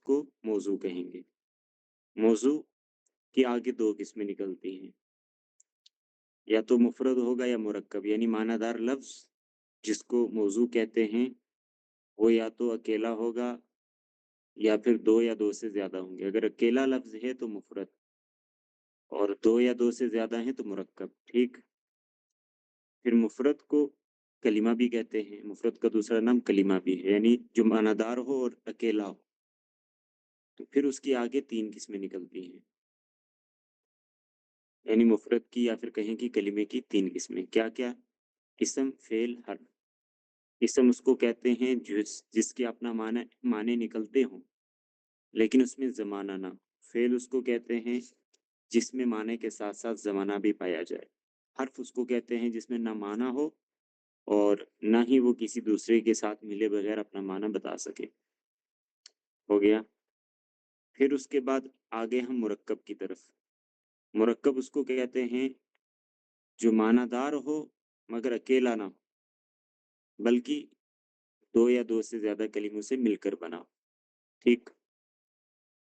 को मौजू कहेंगे। मौजू की आगे दो किस्में निकलती हैं, या तो मुफरद होगा या मुरक्कब, यानी मानादार लफ्ज जिसको मौजू कहते हैं वो या तो अकेला होगा या फिर दो या दो से ज्यादा होंगे। अगर अकेला लफ्ज है तो मुफरद, और दो या दो से ज्यादा हैं तो मुरक्कब। ठीक। फिर मुफरद को कलिमा भी कहते हैं, मुफरद का दूसरा नाम कलिमा भी है, यानी जो मानादार हो और अकेला हो। तो फिर उसकी आगे तीन किस्में निकलती हैं, यानी मुफरद की या फिर कहें कि कलिमे की तीन किस्में। क्या क्या? इसम, फेल, हर्फ। इसम उसको कहते हैं जिसके अपना माने निकलते हों लेकिन उसमें जमाना ना। फेल उसको कहते हैं जिसमें माने के साथ साथ जमाना भी पाया जाए। हर्फ उसको कहते हैं जिसमें ना माना हो और ना ही वो किसी दूसरे के साथ मिले बगैर अपना माना बता सके। हो गया। फिर उसके बाद आगे हम मुरक्कब की तरफ। मुरक्कब उसको कहते हैं जो मानादार हो मगर अकेला ना हो, बल्कि दो या दो से ज्यादा कलीमों से मिलकर बना हो। ठीक।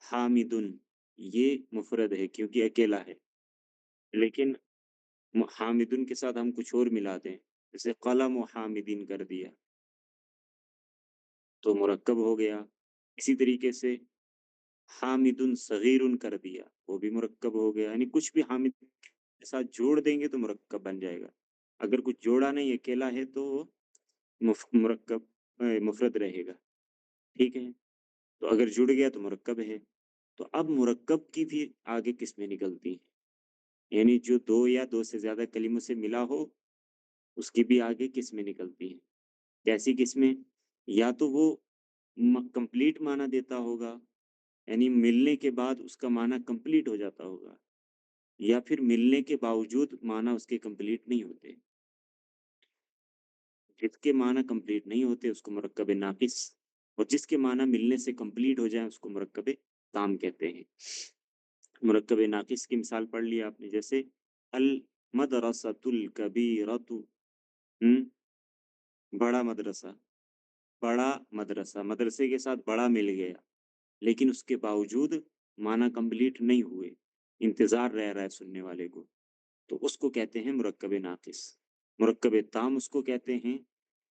हामिदुन, ये मुफरद है क्योंकि अकेला है, लेकिन हामिदुन के साथ हम कुछ और मिला दें, जैसे कलम हामिदीन कर दिया तो मुरक्कब हो गया। इसी तरीके से हामिदुन सगीरुन कर दिया, वो भी मुरक्कब हो गया। यानी कुछ भी हामिद के साथ जोड़ देंगे तो मुरक्कब बन जाएगा। अगर कुछ जोड़ा नहीं अकेला है तो वो मुरक्कब मुफरद रहेगा। ठीक है। तो अगर जुड़ गया तो मुरक्कब है। तो अब मुरक्कब की भी आगे किस्में निकलती हैं, यानी जो दो या दो से ज्यादा कलीमों से मिला हो उसकी भी आगे किस्में निकलती हैं। कैसी किस्में? या तो वो कंप्लीट माना देता होगा, यानी मिलने के बाद उसका माना कंप्लीट हो जाता होगा, या फिर मिलने के बावजूद माना उसके कंप्लीट नहीं होते। जिसके माना कंप्लीट नहीं होते उसको मुरक्कब नाकिस, और जिसके माना मिलने से कंप्लीट हो जाए उसको मुरक्कब ताम कहते हैं। मुरक्कब नाकिस की मिसाल पढ़ लिया आपने, जैसे अल मदरसतुल कबीरतु, बड़ा मदरसा। बड़ा मदरसा, मदरसे के साथ बड़ा मिल गया लेकिन उसके बावजूद माना कंप्लीट नहीं हुए, इंतजार रह रहा है सुनने वाले को, तो उसको कहते हैं मुरक्कब नाकिस। मुरक्कब ताम उसको कहते हैं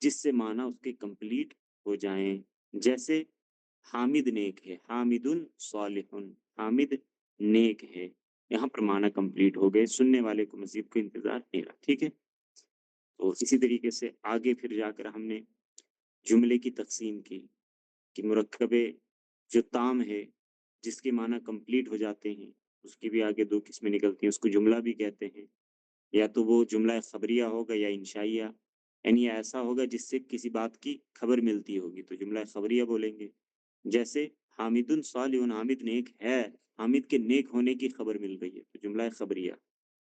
जिससे माना उसके कंप्लीट हो जाएं, जैसे हामिद नेक है, हामिदुन सालिहुन, हामिद नेक है। यहाँ पर माना कंप्लीट हो गए, सुनने वाले को मजीद को इंतजार नहीं रहा। ठीक है। तो इसी तरीके से आगे फिर जाकर हमने जुमले की तकसीम की कि मुरक्कबे जो ताम है जिसके माना कंप्लीट हो जाते हैं उसकी भी आगे दो किस्में निकलती हैं, उसको जुमला भी कहते हैं। या तो वो जुमला खबरिया होगा या इंशाइया, यानी ऐसा होगा जिससे किसी बात की खबर मिलती होगी तो जुमला खबरिया बोलेंगे। जैसे हामिदुन सालिहुन, हामिद नेक है, हामिद के नेक होने की खबर मिल रही है तो जुमला खबरिया।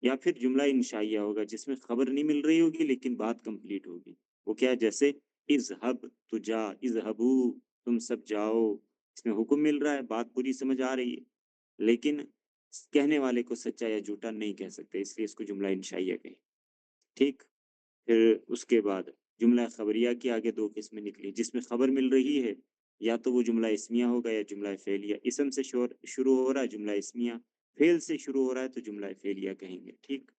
या फिर जुमला इंशाइया होगा जिसमें खबर नहीं मिल रही होगी लेकिन बात कंप्लीट होगी। वो क्या है? जैसे इज़हब, तू जा, इज़हबू, तुम सब जाओ। इसमें हुक्म मिल रहा है, बात पूरी समझ आ रही है, लेकिन कहने वाले को सच्चा या झूठा नहीं कह सकते, इसलिए इसको जुमला इंशाइया कहें। ठीक। फिर उसके बाद जुमला खबरिया की आगे दो किस्में निकली, जिसमें खबर मिल रही है या तो वो जुमला इस्मिया होगा या जुमला फेलिया। इसम से शुरू हो रहा है जुमला इस्मिया, फेल से शुरू हो रहा है तो जुमला फेलिया कहेंगे। ठीक।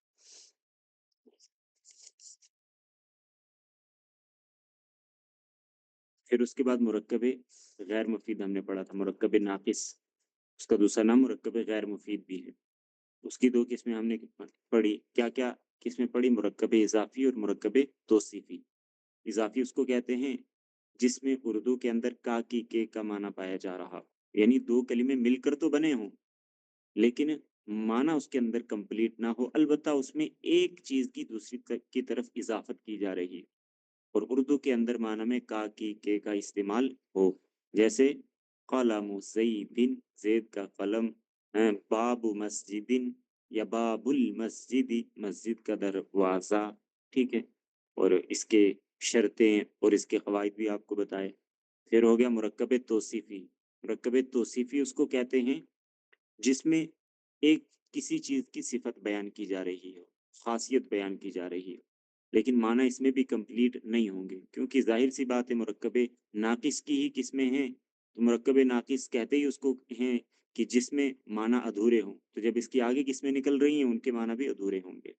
फिर उसके बाद मुरक्कब गैर मुफीद हमने पढ़ा था, मुरक्कब नाकिस, उसका दूसरा नाम मुरक्कब गैर मुफीद भी है। उसकी दो किस्में हमने पढ़ी। क्या क्या किस्में पढ़ी? मुरक्कब इजाफी और मुरक्कब तौसीफी। इजाफी उसको कहते हैं जिसमें उर्दू के अंदर का की के का माना पाया जा रहा हो, यानी दो कलिमे मिलकर तो बने हों लेकिन माना उसके अंदर कंप्लीट ना हो, अलबत्ता उसमें एक चीज की दूसरी की तरफ इजाफत की जा रही है, और उर्दू के अंदर माना में का की के का इस्तेमाल हो। जैसे कलम ज़ैदिन, ज़ैद का कलम, बाबु मस्जिदिन या बाबुल मस्जिदी, मस्जिद का दरवाज़ा। ठीक है। और इसके शर्तें और इसके कवायद भी आपको बताए। फिर हो गया मुरक्कब तौसीफ़ी। मुरक्कब तौसीफ़ी उसको कहते हैं जिसमें एक किसी चीज़ की सिफत बयान की जा रही हो, ख़ासियत बयान की जा रही हो, लेकिन माना इसमें भी कंप्लीट नहीं होंगे क्योंकि ज़ाहिर सी बात है मुरक्कबे नाकिस की ही किस्में हैं, تو مرکب ناقص کہتے ہی اس کو ہیں کہ جس میں معنی ادھورے ہوں، تو جب اس کی آگے کس میں نکل رہی ہیں ان کے معنی بھی ادھورے ہوں گے۔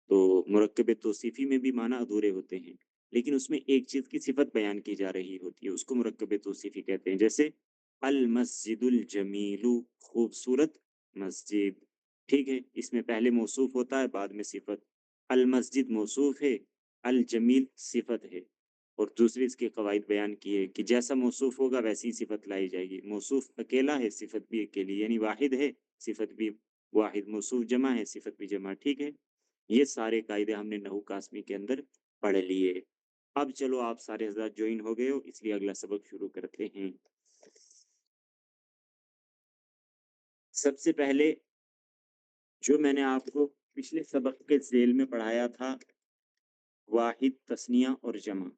تو مرکب توصیفی میں بھی معنی ادھورے ہوتے ہیں، لیکن اس میں ایک چیز کی صفت بیان کی جا رہی ہوتی ہے، اس کو مرکب توصیفی کہتے ہیں۔ جیسے المسجد الجمیل، خوبصورت مسجد، ٹھیک ہے، اس میں پہلے موصوف ہوتا ہے بعد میں صفت۔ المسجد موصوف ہے، الجمیل صفت ہے، اور دوسری اس کے قواعد بیان کیے کہ جیسا موصوف ہوگا ویسی صفت لائی جائے گی۔ موصوف اکیلا ہے، صفت بھی اکیلی، یعنی واحد ہے، صفت بھی واحد، موصوف جمع ہے، صفت بھی جمع، ٹھیک ہے۔ یہ سارے قاعدے ہم نے نحو قاسمی کے اندر پڑھ لیے۔ اب چلو آپ سارے حضرات جوائن ہو گئے ہو، اس لیے اگلا سبق شروع کرتے ہیں۔ سب سے پہلے جو میں نے آپ کو پچھلے سبق کے ذیل میں پڑھایا تھا، واحد، تثنیہ اور جمع،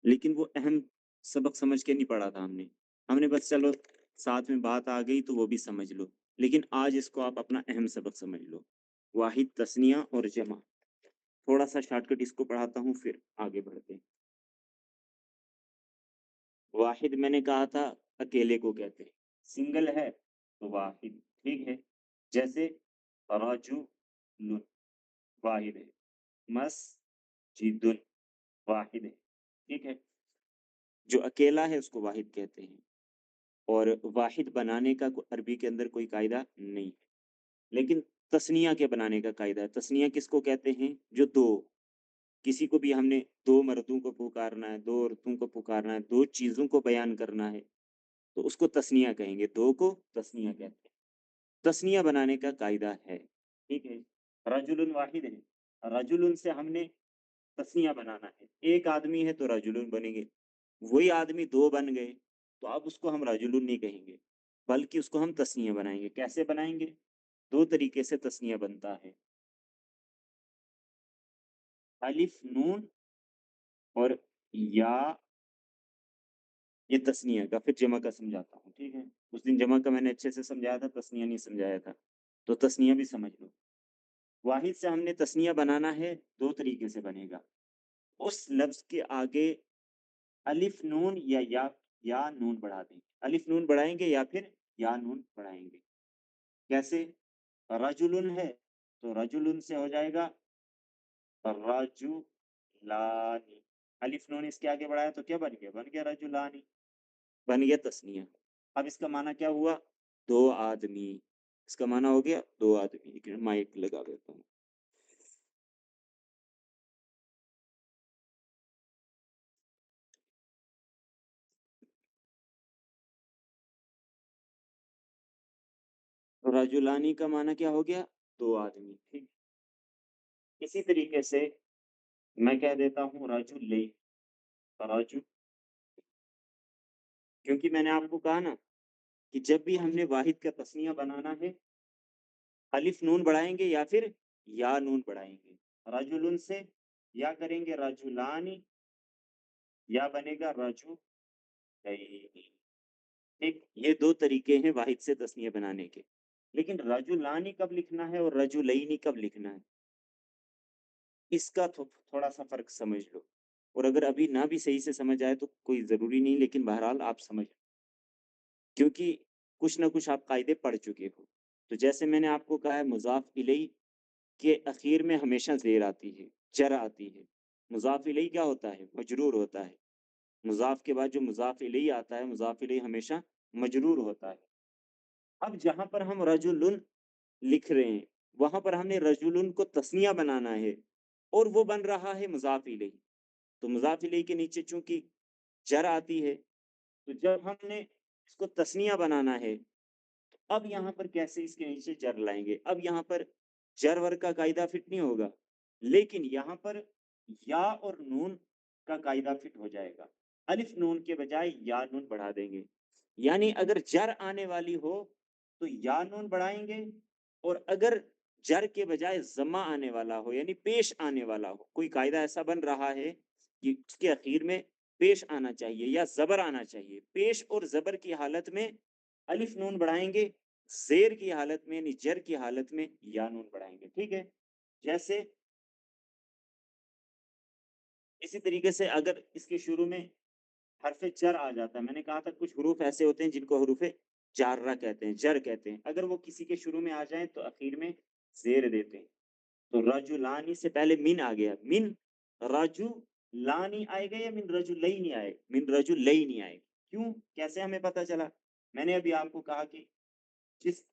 لیکن وہ اہم سبق سمجھ کے نہیں پڑھا تھا ہم نے بس چلو ساتھ میں بات آ گئی تو وہ بھی سمجھ لو، لیکن آج اس کو آپ اپنا اہم سبق سمجھ لو، واحد، تثنیہ اور جمع۔ تھوڑا سا شارٹ کٹ اس کو پڑھاتا ہوں پھر آگے بڑھتے ہیں۔ واحد میں نے کہا تھا اکیلے کو کہتے ہیں، سنگل ہے تو واحد، ٹھیک ہے۔ جیسے رجل، واحد ہے، مسجد، واحد ہے، ٹھیک ہے۔ جو اکیلا ہے اس کو واحد کہتے ہیں، اور واحد بنانے کا عربی کے اندر کوئی قاعدہ نہیں ہے، لیکن تثنیہ کے بنانے کا قاعدہ ہے۔ تثنیہ کس کو کہتے ہیں؟ جو دو، کسی کو بھی ہم نے دو مردوں کو پکارنا ہے، دو عورتوں کو پکارنا ہے، دو چیزوں کو بیان کرنا ہے تو اس کو تثنیہ کہیں گے، دو کو تثنیہ کہتے ہیں۔ تثنیہ بنانے کا قاعدہ ہے، ٹھیک ہے۔ رجل واحد ہے، رجل سے ہم نے تثنیہ بنانا ہے، ایک آدمی ہے تو رجل بنیں گے، وہی آدمی دو بن گئے تو اب اس کو ہم رجل نہیں کہیں گے بلکہ اس کو ہم تثنیہ بنائیں گے۔ کیسے بنائیں گے؟ دو طریقے سے تثنیہ بنتا ہے، الف نون اور یا، یہ تثنیہ کا، پھر جمع کا سمجھاتا ہوں، ٹھیک ہے۔ اس دن جمع کا میں نے اچھے سے سمجھایا تھا، تثنیہ نہیں سمجھایا تھا، تو تثنیہ بھی سمجھ لو۔ واحد سے ہم نے تثنیہ بنانا ہے، دو طریقے سے بنے گا، اس لفظ کے آگے الف نون یا نون بڑھا دیں گے، الف نون بڑھائیں گے یا پھر یا نون بڑھائیں گے۔ کیسے؟ رجل ہے تو رجل سے ہو جائے گا رجلانی، الف نون اس کے آگے بڑھایا تو کیا بن گیا؟ بن گیا رجلانی، بن گیا تثنیہ۔ اب اس کا معنی کیا ہوا؟ دو آدمی، اس کا معنی ہو گیا دو آدمی۔ ایک مائک لگا دیتا ہوں۔ رجلانی کا معنی کیا ہو گیا؟ دو آدمی، ٹھیک۔ اسی طریقے سے میں کہہ دیتا ہوں رجل، رجل، کیونکہ میں نے آپ کو کہا نا کہ جب بھی ہم نے واحد کا تثنیہ بنانا ہے الف نون بڑھائیں گے یا پھر یا نون بڑھائیں گے۔ رجل سے یا کریں گے رجلانی، یا بنے گا رجو، ٹھیک۔ یہ دو طریقے ہیں واحد سے تثنیہ بنانے کے، لیکن رجلانی کب لکھنا ہے اور رجلینی کب لکھنا ہے، اس کا تھوڑا سا فرق سمجھ لو، اور اگر ابھی نہ بھی صحیح سے سمجھ آئے تو کوئی ضروری نہیں، لیکن بہرحال آپ سمجھ، کیونکہ کچھ نہ کچھ آپ قاعدے پڑھ چکے ہو۔ تو جیسے میں نے آپ کو کہا ہے مضاف الیہ کے اخیر میں ہمیشہ زیر آتی ہے، جر آتی ہے۔ مضاف الیہ کیا ہوتا ہے؟ مجرور ہوتا ہے۔ مضاف کے بعد جو مضاف الیہ آتا ہے، مضاف الیہ ہمیشہ مجرور ہوتا ہے۔ اب جہاں پر ہم رجل لکھ رہے ہیں وہاں پر ہم نے رجل کو تثنیہ بنانا ہے، اور وہ بن رہا ہے مضاف الیہ، تو مضاف الیہ کے نیچے چونکہ جر آتی ہے، تو جب ہم نے اس کو تثنیہ بنانا ہے تو اب یہاں پر کیسے اس کے نیچے جر لائیں گے؟ اب یہاں پر جر ور کا قاعدہ فٹ نہیں ہوگا، لیکن یہاں پر یا اور نون کا قاعدہ فٹ ہو جائے گا۔ الف نون کے بجائے یا نون بڑھا دیں گے، یعنی اگر جر آنے والی ہو تو یا نون بڑھائیں گے، اور اگر جر کے بجائے ضمہ آنے والا ہو یعنی پیش آنے والا ہو، کوئی قاعدہ ایسا بن رہا ہے کہ اس کے اخیر میں پیش آنا چاہیے یا زبر آنا چاہیے، پیش اور زبر کی حالت میں الف نون بڑھائیں گے، زیر کی حالت میں یعنی جر کی حالت میں یا نون بڑھائیں گے، ٹھیک ہے۔ جیسے اسی طریقے سے اگر اس کے شروع میں حرف جر آ جاتا ہے. میں نے کہا تھا کچھ حروف ایسے ہوتے ہیں جن کو حروف جارہ کہتے ہیں، جر کہتے ہیں. اگر وہ کسی کے شروع میں آ جائیں تو اخیر میں زیر دیتے ہیں. تو رجلانی سے پہلے من آ گیا، من رجلانی آئے گا یا من رجلین آئے گا؟ من رجلین آئے گا. کیوں؟ کیسے ہمیں پتا چلا؟ میں نے ابھی آپ کو کہا کہ جس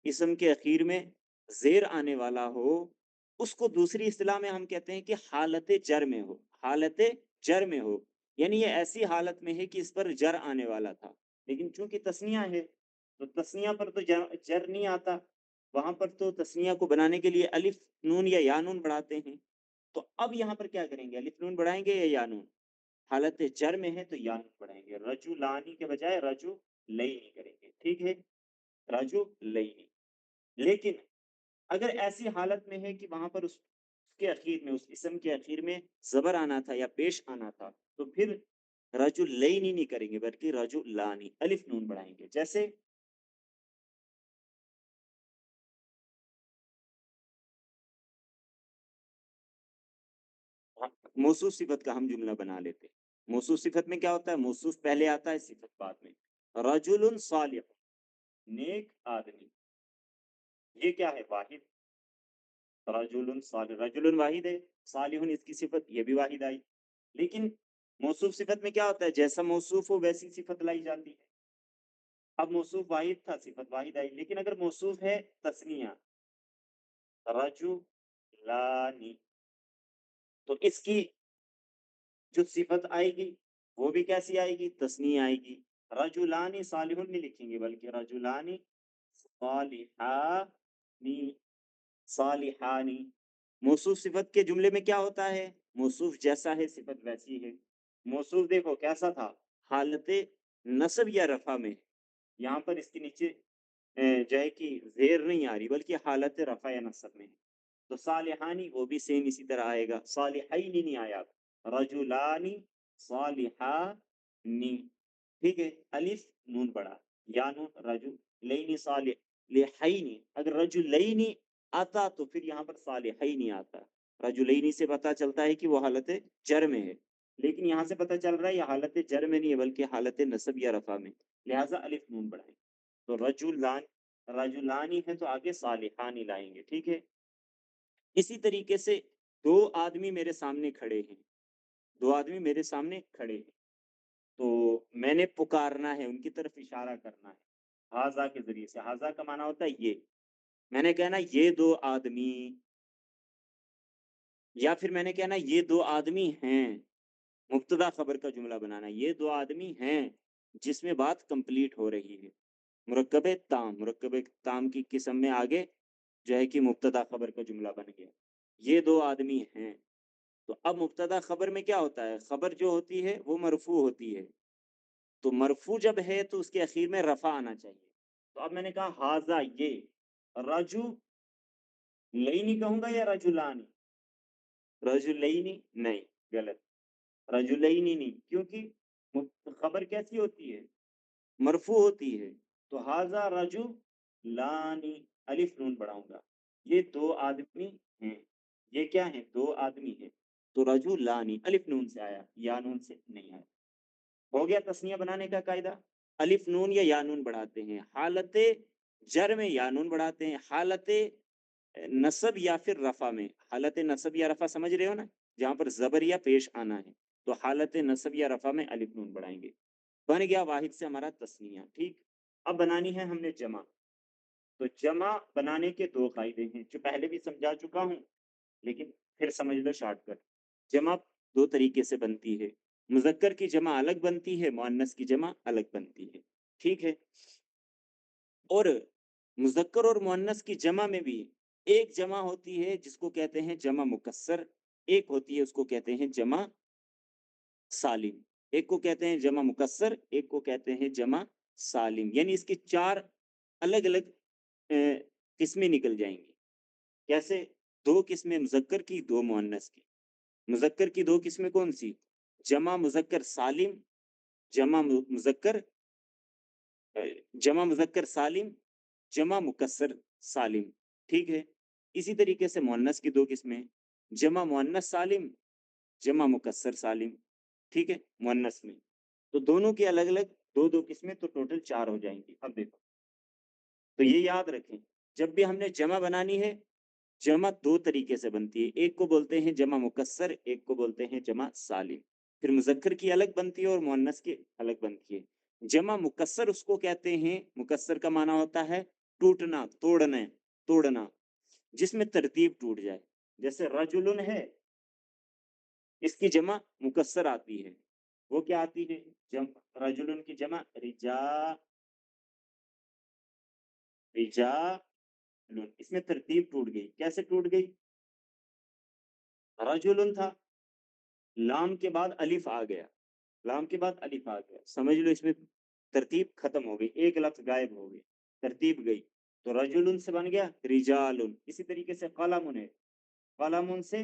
اسم کے اخیر میں زیر آنے والا ہو اس کو دوسری اصطلاح میں ہم کہتے ہیں کہ حالت جر میں ہو، حالت جر میں ہو. یعنی یہ ایسی حالت میں ہے کہ اس پر جر آنے والا تھا، لیکن چونکہ تسنیہ ہے تو تسنیہ پر تو جر نہیں آتا. وہاں پر تو تسنیہ کو بنانے کے لیے الف نون یا نون بڑھاتے ہیں. تو اب یہاں پر کیا کریں گے؟ الف نون بڑھائیں گے یا نون؟ حالت جر میں ہے تو نون بڑھائیں گے. رجو لانی کے بجائے رجو لئی کریں گے. ٹھیک ہے، رجو لئی. لیکن اگر ایسی حالت میں ہے کہ وہاں پر اس کے اخیر میں، اس اسم کے اخیر میں زبر آنا تھا یا پیش آنا تھا، تو پھر رجلین نہیں کریں گے بلکہ رجلانی، الف نون بڑھائیں گے. جیسے موصوف صفت کا ہم جملہ بنا لیتے ہیں. موصوف صفت میں کیا ہوتا ہے؟ موصوف پہلے آتا ہے، صفت بعد میں. رجل صالح، نیک آدمی. یہ کیا ہے؟ واحد. رجل صالح، رجل واحد ہے، صالح اس کی صفت، یہ بھی واحد آئی. لیکن موصوف صفت میں کیا ہوتا ہے؟ جیسا موصوف ہو ویسی صفت لائی جاتی ہے. اب موصوف واحد تھا، صفت واحد آئی. لیکن اگر موصوف ہے تسنیہ، رجلانی، تو اس کی جو صفت آئے گی وہ بھی کیسی آئے گی؟ تسنیہ آئے گی. رجلانی صالح نہیں لکھیں گے بلکہ رجلانی صالحانی، صالحانی. موصوف صفت کے جملے میں کیا ہوتا ہے؟ موصوف جیسا ہے صفت ویسی ہے. موصوف دیکھو کیسا تھا؟ حالت نصب یا رفع میں. یہاں پر اس کے نیچے جو ہے کہ زیر نہیں آ رہی بلکہ حالت رفع یا نصب میں ہے. تو صالحانی وہ بھی سیم اسی طرح آئے گا. صالحین نہیں آیا، رجلانی صالحانی. ٹھیک ہے، الف نون بڑا، یا نون رجلین صالحین. اگر رجلین آتا تو پھر یہاں پر صالحین آتا. رجلین سے پتا چلتا ہے کہ وہ حالت جر میں ہے، لیکن یہاں سے پتا چل رہا ہے یہ حالت جر میں نہیں ہے بلکہ حالت نصب یا رفع میں. لہٰذا الف نون بڑھائیں. تو رجلانی ہے تو آگے صالحانی لائیں گے. ٹھیک ہے. اسی طریقے سے دو آدمی میرے سامنے کھڑے ہیں، دو آدمی میرے سامنے کھڑے ہیں، تو میں نے پکارنا ہے، ان کی طرف اشارہ کرنا ہے ہاذا کے ذریعے سے. ہاذا کا معنی ہوتا ہے یہ. میں نے کہنا یہ دو آدمی، یا پھر میں نے کہنا یہ دو آدمی ہیں. مبتدا خبر کا جملہ بنانا، یہ دو آدمی ہیں جس میں بات کمپلیٹ ہو رہی ہے. مرکب تام، مرکب تام کی قسم میں آگے جو ہے کہ مبتدا خبر کا جملہ بن گیا. یہ دو آدمی ہیں. تو اب مبتدا خبر میں کیا ہوتا ہے؟ خبر جو ہوتی ہے وہ مرفوع ہوتی ہے. تو مرفوع جب ہے تو اس کے اخیر میں رفع آنا چاہیے. تو اب میں نے کہا ہاذا یہ، رجو لینی کہوں گا یا رجلانی؟ رجلینی نہیں، غلط. رجلینی نہیں، کیونکہ خبر کیسی ہوتی ہے؟ مرفوع ہوتی ہے. تو ہاذا رجو لانی، الف نون بڑھاؤں گا. یہ دو آدمی ہیں. یہ کیا ہیں؟ دو آدمی ہیں. تو رجو لانی الف نون سے آیا، یا نون سے نہیں آیا. ہو گیا تسنیہ بنانے کا قاعدہ. الف نون یا نون بڑھاتے ہیں، حالت جر میں یا نون بڑھاتے ہیں، حالت نصب یا پھر رفع میں. حالت نصب یا رفع سمجھ رہے ہو نا، جہاں پر زبر یا پیش آنا ہے تو حالت نصب یا رفع میں الف نون بڑھائیں گے. بن گیا واحد سے ہمارا تسنیہ. ٹھیک. اب بنانی ہے ہم نے جمع. تو جمع بنانے کے دو قاعدے ہیں جو پہلے بھی سمجھا چکا ہوں، لیکن پھر سمجھ لو شارٹ کٹ. جمع دو طریقے سے بنتی ہے. مذکر کی جمع الگ بنتی ہے، مؤنث کی جمع الگ بنتی ہے. ٹھیک ہے. اور مذکر اور مؤنث کی جمع میں بھی ایک جمع ہوتی ہے جس کو کہتے ہیں جمع مکسر، ایک ہوتی ہے اس کو کہتے ہیں جمع سالم. ایک کو کہتے ہیں جمع مکسر، ایک کو کہتے ہیں جمع سالم. یعنی اس کی چار الگ الگ قسمیں نکل جائیں گی. کیسے؟ دو قسمیں مذکر کی، دو مؤنث کی. مذکر کی دو قسمیں کون سی؟ جمع مذکر سالم، جمع مذکر جمع مذکر سالم، جمع مکسر سالم. ٹھیک ہے. اسی طریقے سے مؤنث کی دو قسمیں، جمع مؤنث سالم، جمع مکسر سالم. ٹھیک ہے، مؤنث میں تو दोनों की अलग अलग दो दो किस्में, तो टोटल 4 हो जाएंगी। अब देखो, तो ये याद रखें, जब भी हमने जमा बनानी है, जमा दो तरीके से बनती है, एक को बोलते हैं जमा मुकस्सर, एक को बोलते हैं जमा सालिम। फिर मुजक्कर की अलग बनती है और मुअन्नस की अलग बनती है। जमा मुकस्सर उसको कहते हैं, मुकस्सर का माना होता है टूटना, तोड़ना, तोड़ना, जिसमें तरतीब टूट जाए। जैसे रजुलुन है, इसकी जमा मुकस्सर आती है, वो क्या आती है? रजुलुन की जमा रिजालुन, इसमें तरतीब टूट गई। कैसे टूट गई? रजुलुन था, लाम के बाद अलिफ आ गया, लाम के बाद अलिफ आ गया, समझ लो इसमें तरतीब खत्म हो गई, एक लफ्ज गायब हो गई, तरतीब गई। तो रजुलुन से बन गया रिजालुन। इसी तरीके से कलमुन है, कलमुन से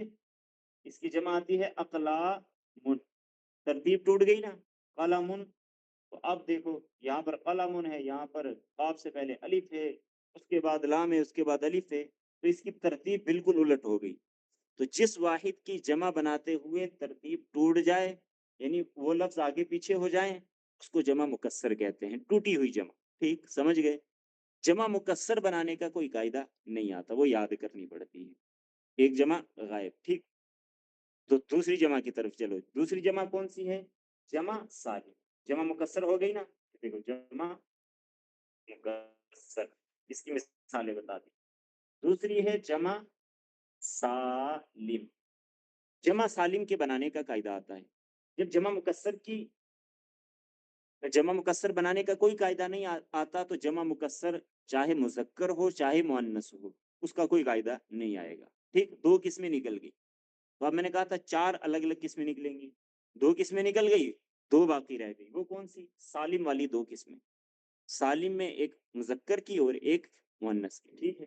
इसकी जमा आती है अकलामुन, तरतीब टूट गई ना, कलमुन। तो अब देखो, यहाँ पर कलमुन है, यहाँ पर काफ से पहले अलिफ है, उसके बाद लाम है, उसके बाद अलिफ है, तो इसकी तरतीब बिल्कुल उलट हो गई। तो जिस वाहिद की जमा बनाते हुए तरतीब टूट जाए, यानी वो लफ्ज आगे पीछे हो जाए, उसको जमा मुकस्सर कहते हैं, टूटी हुई जमा। ठीक समझ गए? जमा मुकस्सर बनाने का कोई कायदा नहीं आता, वो याद करनी पड़ती है। एक जमा गायब। ठीक, तो दूसरी जमा की तरफ चलो। दूसरी जमा कौन सी है? जमा सालिम। जमा मुकस्सर हो गई ना, देखो जमा मुकस्सर, इसकी मिसालें बता दी। दूसरी है जमा सालिम। जमा सालिम के बनाने का कायदा आता है। जब जमा मुकस्सर बनाने का कोई कायदा नहीं आता, तो जमा मुकस्सर चाहे मुज़क्कर हो चाहे मुअन्नस हो, उसका कोई कायदा नहीं आएगा। ठीक, दो किस्में निकल गई। तो अब मैंने कहा था चार अलग अलग किस्में निकलेंगी, दो किस्में निकल गई, दो बाकी रह गई। वो कौन सी? सालिम वाली दो किस्में। सालिम में एक मुज़क्कर की और एक मुअन्नस की। ठीक है,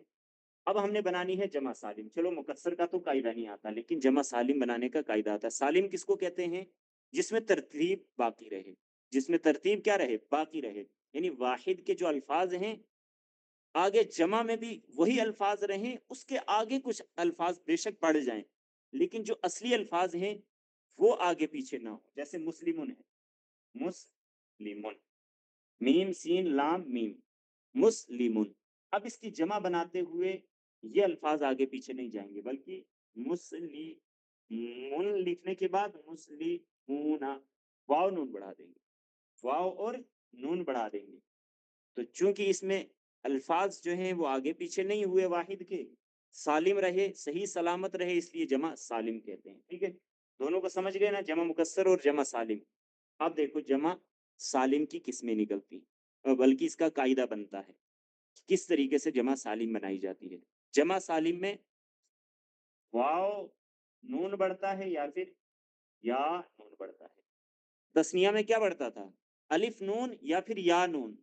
अब हमने बनानी है जमा सालिम। चलो, मुकस्सर का तो कायदा नहीं आता, लेकिन जमा सालिम बनाने का कायदा आता है। सालिम किसको कहते हैं? जिसमें तरतीब बाकी रहे, जिसमें तरतीब क्या रहे? बाकी रहे, यानी वाहिद के जो अल्फाज हैं, आगे जमा में भी वही अल्फाज रहें, उसके आगे कुछ अल्फाज बेशक बढ़ जाएं, लेकिन जो असली अल्फाज हैं वो आगे पीछे ना हो। जैसे मुस्लिमुन है, मुस्लिमुन, मीम सीन लाम मीम, मुस्लिमुन। अब इसकी जमा बनाते हुए ये अल्फाज आगे पीछे नहीं जाएंगे, बल्कि मुस्लिमुन लिखने के बाद मुस्लिमूना, वाव नून बढ़ा देंगे, वाव और नून बढ़ा देंगे। तो चूंकि इसमें अल्फाज जो हैं वो आगे पीछे नहीं हुए, वाहिद के सालिम रहे, सही सलामत रहे, इसलिए जमा सालिम कहते हैं। ठीक है, दोनों को समझ गए ना, जमा मुकस्सर और जमा सालिम। अब देखो जमा सालिम की किस्में निकलती, बल्कि इसका कायदा बनता है किस तरीके से जमा सालिम बनाई जाती है। जमा सालिम में वाव नून बढ़ता है या फिर या नून बढ़ता है। तस्निया में क्या बढ़ता था? अलिफ नून या फिर या नून।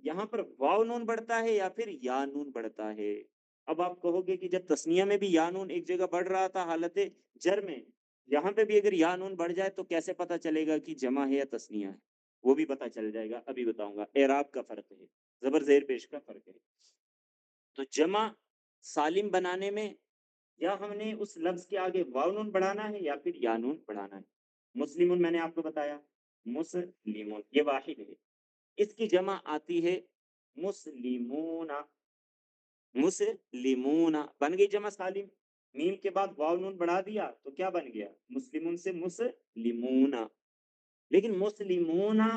यहाँ पर वाव नून बढ़ता है या फिर या नून बढ़ता है। अब आप कहोगे कि जब तस्निया में भी या नून एक जगह बढ़ रहा था हालत जर में, यहाँ पे भी अगर या नून बढ़ जाए तो कैसे पता चलेगा कि जमा है या तस्निया है? वो भी पता चल जाएगा, अभी बताऊंगा। एराब का फर्क है, जबर जेर पेश का फर्क है। तो जमा सालिम बनाने में या हमने उस लफ्ज के आगे वाव नून बढ़ाना है या फिर या नून बढ़ाना है। मुस्लिमुन मैंने आपको बताया, मुस्लिमुन ये वाहिद है, इसकी जमा आती है मुस्लिमूना, मुस्लिमूना बन गई जमा सालिम। मीम के बाद वाव नून बढ़ा दिया तो क्या बन गया? मुस्लिमुन से मुस्लिमूना। लेकिन मुस्लिमूना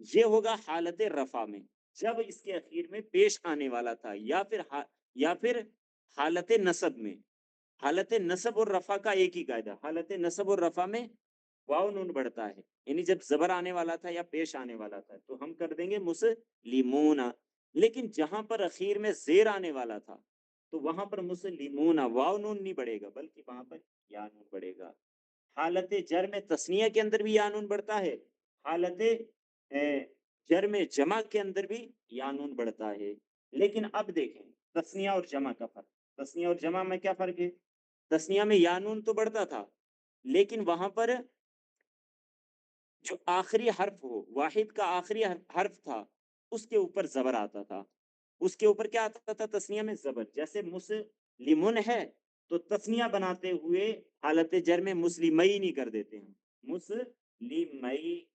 ये होगा हालत रफा में, जब इसके अखीर में पेश आने वाला था, या फिर हालत नसब में। हालत नसब और रफा का एक ही कायदा, हालत नसब और रफा में वाव नून बढ़ता है, यानी जब जबर आने वाला था या पेश आने वाला था तो हम कर देंगे मुस्लिमूना। लेकिन जहां पर अखीर में जेर आने वाला था तो वहां पर मुस्लिमूना वाव नून नहीं बढ़ेगा, बल्कि वहां पर या नून बढ़ेगा। हालत जर में तस्निया के अंदर भी या नून बढ़ता है, हालत जर में जमा के अंदर भी या नून बढ़ता है। लेकिन अब देखें तस्निया और जमा का फर्क। तस्निया और जमा में क्या फर्क है? तस्निया में या नून तो बढ़ता था, लेकिन वहां पर जो आखिरी हर्फ हो, वाहिद का आखिरी हर्फ था, उसके ऊपर जबर आता था। उसके ऊपर क्या आता था? तस्निया में जबर। जैसे मुस्लिमुन है तो तस्निया बनाते हुए हालत जर में मुस्लिमई नहीं कर देते हैं, मुस्लिमई,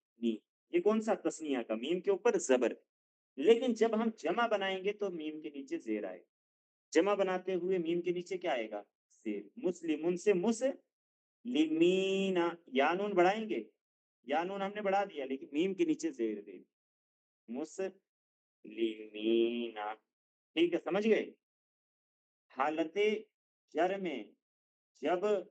ये कौन सा तस्निया का, मीम के ऊपर जबर। लेकिन जब हम जमा बनाएंगे तो मीम के नीचे जेर आएगा। जमा बनाते हुए मीम के नीचे क्या आएगा, जेर। मुस्लिमुन से मुस्लिमीना, या नून बढ़ाएंगे, या नून हमने बढ़ा दिया लेकिन मीम के नीचे जेर दे, मुस्लिमीना। ठीक है, समझ गए। हालते जर में जब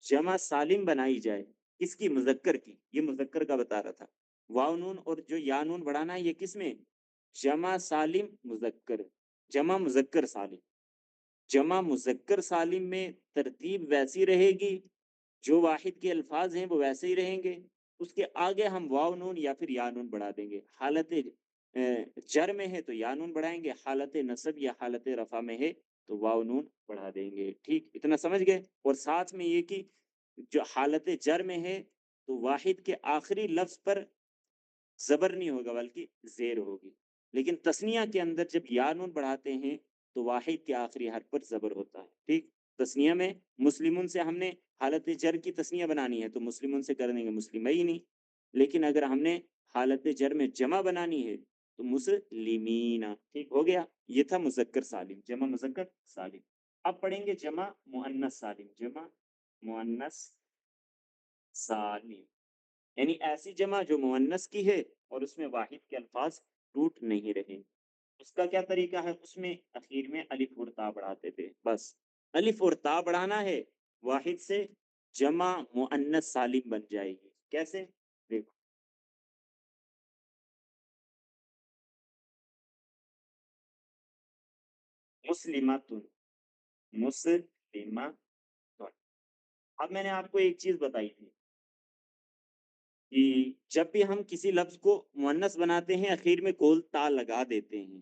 जमा सालिम बनाई जाए, किसकी, मुज़क्कर की, ये मुज़क्कर का बता रहा था। वाव नून और जो या नून बढ़ाना है ये किस में, जमा सालिम मुज़क्कर, जमा मुज़क्कर सालिम। जमा मुज़क्कर सालिम में तरतीब वैसी रहेगी, जो वाहिद के अल्फाज हैं वो वैसे ही रहेंगे। उसके आगे हम वाव नून या फिर या नून बढ़ा देंगे। हालत जर में है तो या नून बढ़ाएंगे, हालत नसब या हालत रफा में है तो वाव नून बढ़ा देंगे। ठीक, इतना समझ गए। और साथ में ये कि जो हालत जर में है तो वाहिद के आखिरी लफ्ज पर जबर नहीं होगा बल्कि जेर होगी। लेकिन तस्निया के अंदर जब या नून बढ़ाते हैं तो वाहिद के आखिरी हर्फ पर जबर होता है। ठीक, तस्निया में मुस्लिमुन से हमने हालत जर की तस्निया बनानी है तो मुस्लिमुन से कर देंगे मुस्लिमैनी। लेकिन अगर हमने हालत जर में जमा बनानी है तो मुस्लिमीना। ठीक हो गया, ये था मुजक्कर सालिम, जमा मुजक्कर सालिम। अब पढ़ेंगे जमा मुअन्नस सालिम, जमा मुअन्नस सालिम, यानी ऐसी जमा जो मुअन्नस की है और उसमें वाहिद के अल्फाज टूट नहीं रहे। उसका क्या तरीका है, उसमें अखीर में अलिफ और ता बढ़ाते थे, बस अलिफ और ता बढ़ाना है, वाहिद से जमा मुअन्नस सालिम बन जाएगी। कैसे, देखो, मुस्लिमातुन, मुस्लिमातुन। अब मैंने आपको एक चीज बताई थी कि जब भी हम किसी लफ्ज को मुअन्नस बनाते हैं आखिर में गोल ता लगा देते हैं।